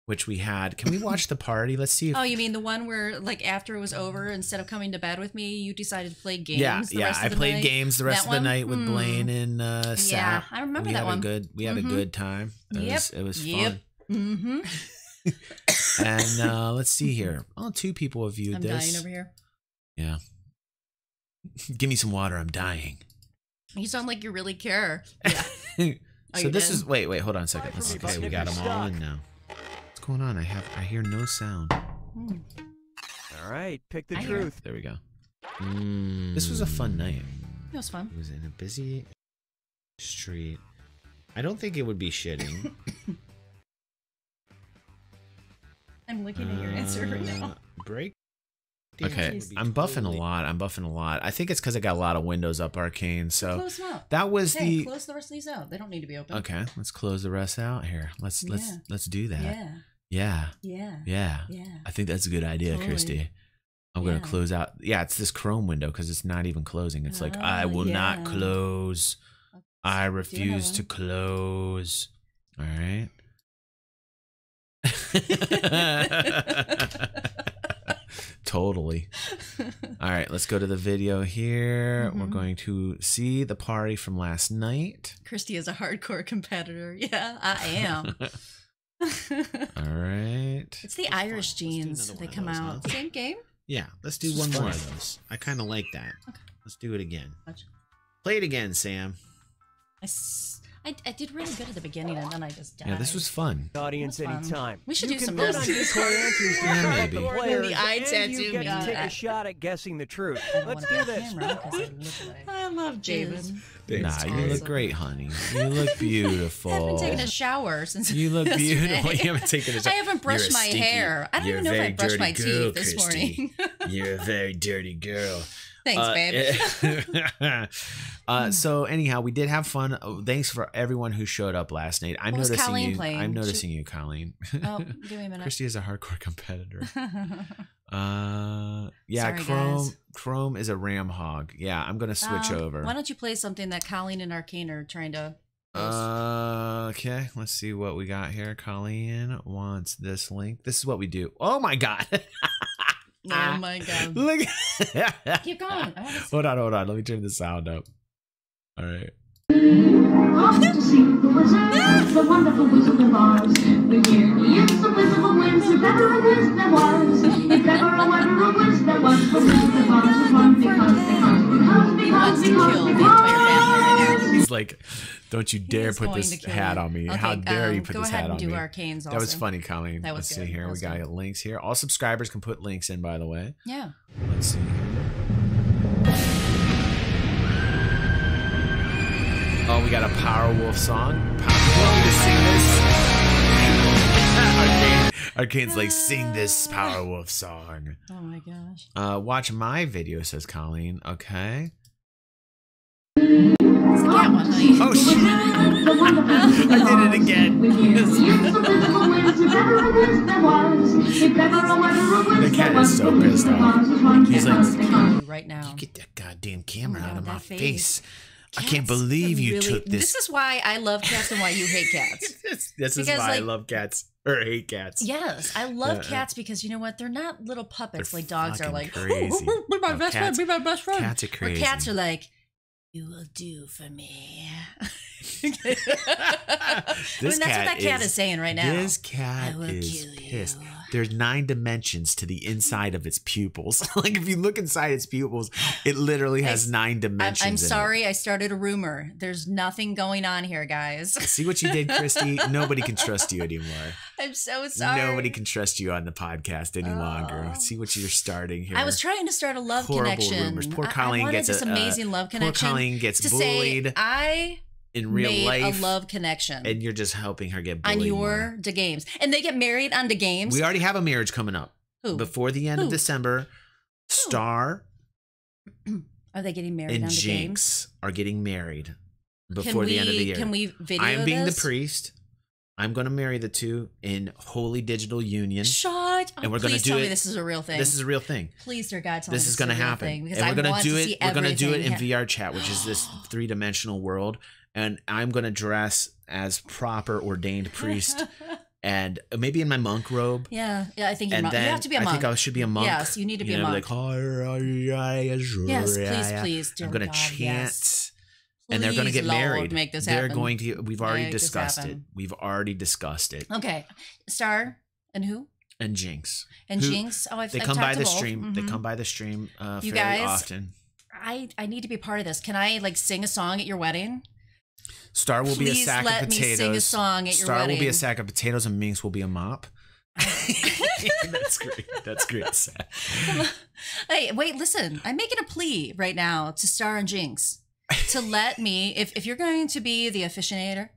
which we had, can we watch the party? Let's see if... Oh, you mean the one where, like, after it was over, instead of coming to bed with me, you decided to play games? Yeah, I played games the rest of the night with Blaine and Sap. Yeah, I remember that one. We had a good time. It was fun. Mm-hmm. And let's see here. Oh, 2 people have viewed this. I'm dying over here. Yeah. Give me some water. I'm dying. You sound like you really care. Yeah. So this is... Wait, hold on a second. Okay, we got them all in now. What's going on? I hear no sound. All right, pick the truth. There we go. This was a fun night. It was fun. It was in a busy street. I don't think it would be shitting. I'm looking at your answer right now. Break. Okay, I'm buffing a lot. I think it's because I got a lot of windows up, Arcane. So close them out. That was close the rest of these out. They don't need to be open. Okay, let's close the rest out here. Let's do that. Yeah. I think that's a good idea, Kristi. I'm gonna close out. Yeah, it's this Chrome window because it's not even closing. It's like I will not close. I refuse to close. All right. Totally. All right, let's go to the video here. We're going to see the party from last night. Kristi is a hardcore competitor. Yeah, I am. All right. It's the Irish genes. They come out. Huh? Same game? Yeah, let's do one more of those. I kind of like that. Okay. Let's do it again. Play it again, Sam. I did really good at the beginning, and then I just died. Yeah, this was fun. Audience anytime. We should do some vote on Discord answers to maybe. the players, the eye and tattoo you get to take a shot at guessing the truth. Let's do this. I love David. Nah, you look great, honey. You look beautiful. I haven't taken a shower since you look beautiful. You haven't taken a shower. I haven't brushed my hair. I don't even know if I brushed my teeth this morning. You're a very dirty girl. Thanks, babe. So anyhow, we did have fun. Thanks for everyone who showed up last night. I'm noticing you. Playing? I'm noticing you, Colleen. Oh, give me a minute. Kristi is a hardcore competitor. Yeah, Sorry, Chrome is a ram hog. Yeah, I'm gonna switch over. Why don't you play something that Colleen and Arcane are trying to okay, let's see what we got here. Colleen wants this link. This is what we do. Oh my god. Oh my god. Look. Keep going. Hold on. Let me turn the sound up. All right. Off to see the wizard, the wonderful Wizard of Oz. The journey is the Wizard of Wiz, if ever a wiz there was. If ever a wiz there was, the Wizard of Oz was one because. He's like, don't you dare put this hat on me. Okay, how dare you put this hat on me. Go ahead and do Arcanes also. That was funny, Colleen. That was Let's see here. We got links here. All subscribers can put links in, by the way. Yeah. Let's see here. Oh, we got a Powerwolf song. You want me to sing this? Arcane's like, sing this Powerwolf song. Oh my gosh. Watch my video, says Colleen. Okay. It's the cat one, honey. Oh shit! I did it again. The cat is so pissed off. He's like, right now. You get that goddamn camera out of my face. Cats, I can't believe you took this. This is why I love cats and why you hate cats. This is why I love cats or hate cats. Yes, I love cats because you know what? They're not little puppets like dogs are. Like, crazy. Be my best friend. Be my best friend. Cats are crazy. Or cats are like, you will do for me. That's what that cat is saying right now. This cat is pissed. There's 9 dimensions to the inside of its pupils. Like if you look inside its pupils, it literally has 9 dimensions. I'm sorry, I started a rumor. There's nothing going on here, guys. See what you did, Kristi? Nobody can trust you anymore. I'm so sorry. Nobody can trust you on the podcast any longer. See what you're starting here. I was trying to start a love connection. Rumors. Poor Colleen gets this amazing love connection. Poor Colleen gets bullied. In real life, a love connection, and you're just helping her get bullied on your the games, and they get married on the games. We already have a marriage coming up. Who? Before the end of December. Star. Are they getting married and on the Jinx games? Are getting married before the end of the year. Can we video I am being this? the priest. I'm going to marry the two in holy digital union. Shut up. And we're going to do tell it. me this is a real thing. This is a real thing. Please, dear God, tell me this is going to happen. Thing, and we're going to do it. We're going to do it in everything. VR chat, which is this 3-dimensional world. And I'm going to dress as proper ordained priest. And maybe in my monk robe. Yeah, I think you have to be a monk. I think I should be a monk. Yes, you need to be a monk. Yes, please, dear I'm going to God, chant. Yes. And they're going to get married. Make this They're happen. going to. We've already Make discussed it. We've already discussed it. Okay, Star and who? And Jinx. And Jinx. Oh, They come by the stream. They come by the stream fairly guys, often. I need to be part of this. Can I like sing a song at your wedding? Star will be a sack of potatoes. Please let me sing a song at your Star wedding. will be a sack of potatoes, and Minx will be a mop. That's great. That's great. Hey, wait, listen. I'm making a plea right now to Star and Jinx to let me, if you're going to be the officiator.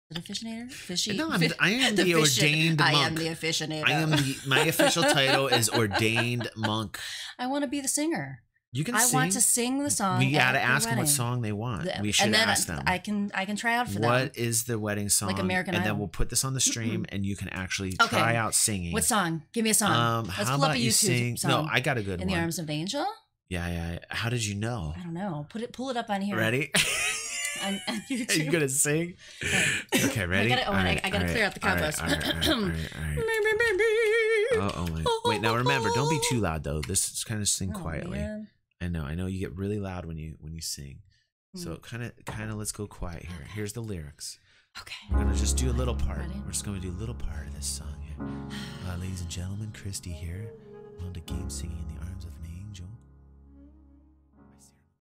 The officiator? No, I am the ordained monk. I am the officiator. My official title is ordained monk. I want to be the singer. You can I sing. want to sing the song. We gotta at ask the them what wedding. song they want. We should ask them. I can try out for them. What is the wedding song? Like American and Idol. then we'll put this on the stream, and you can actually try out singing. What song? Give me a song. Let's how pull up about a you YouTube sing? song. No, I got a good In one. the Arms of an Angel? Yeah. How did you know? I don't know. Pull it up on here. Ready? on YouTube. Are you gonna sing? Okay, ready? I gotta clear out the combos. All right. Oh my! Wait, now remember, don't be too loud though. This is kind of sing quietly. Man. I know you get really loud when you sing. So kind of let's go quiet here. Here's the lyrics. Okay. We're gonna just do a little part. Ready? We're just gonna do a little part of this song here. Ladies and gentlemen, Kristi here on the game singing in the arms of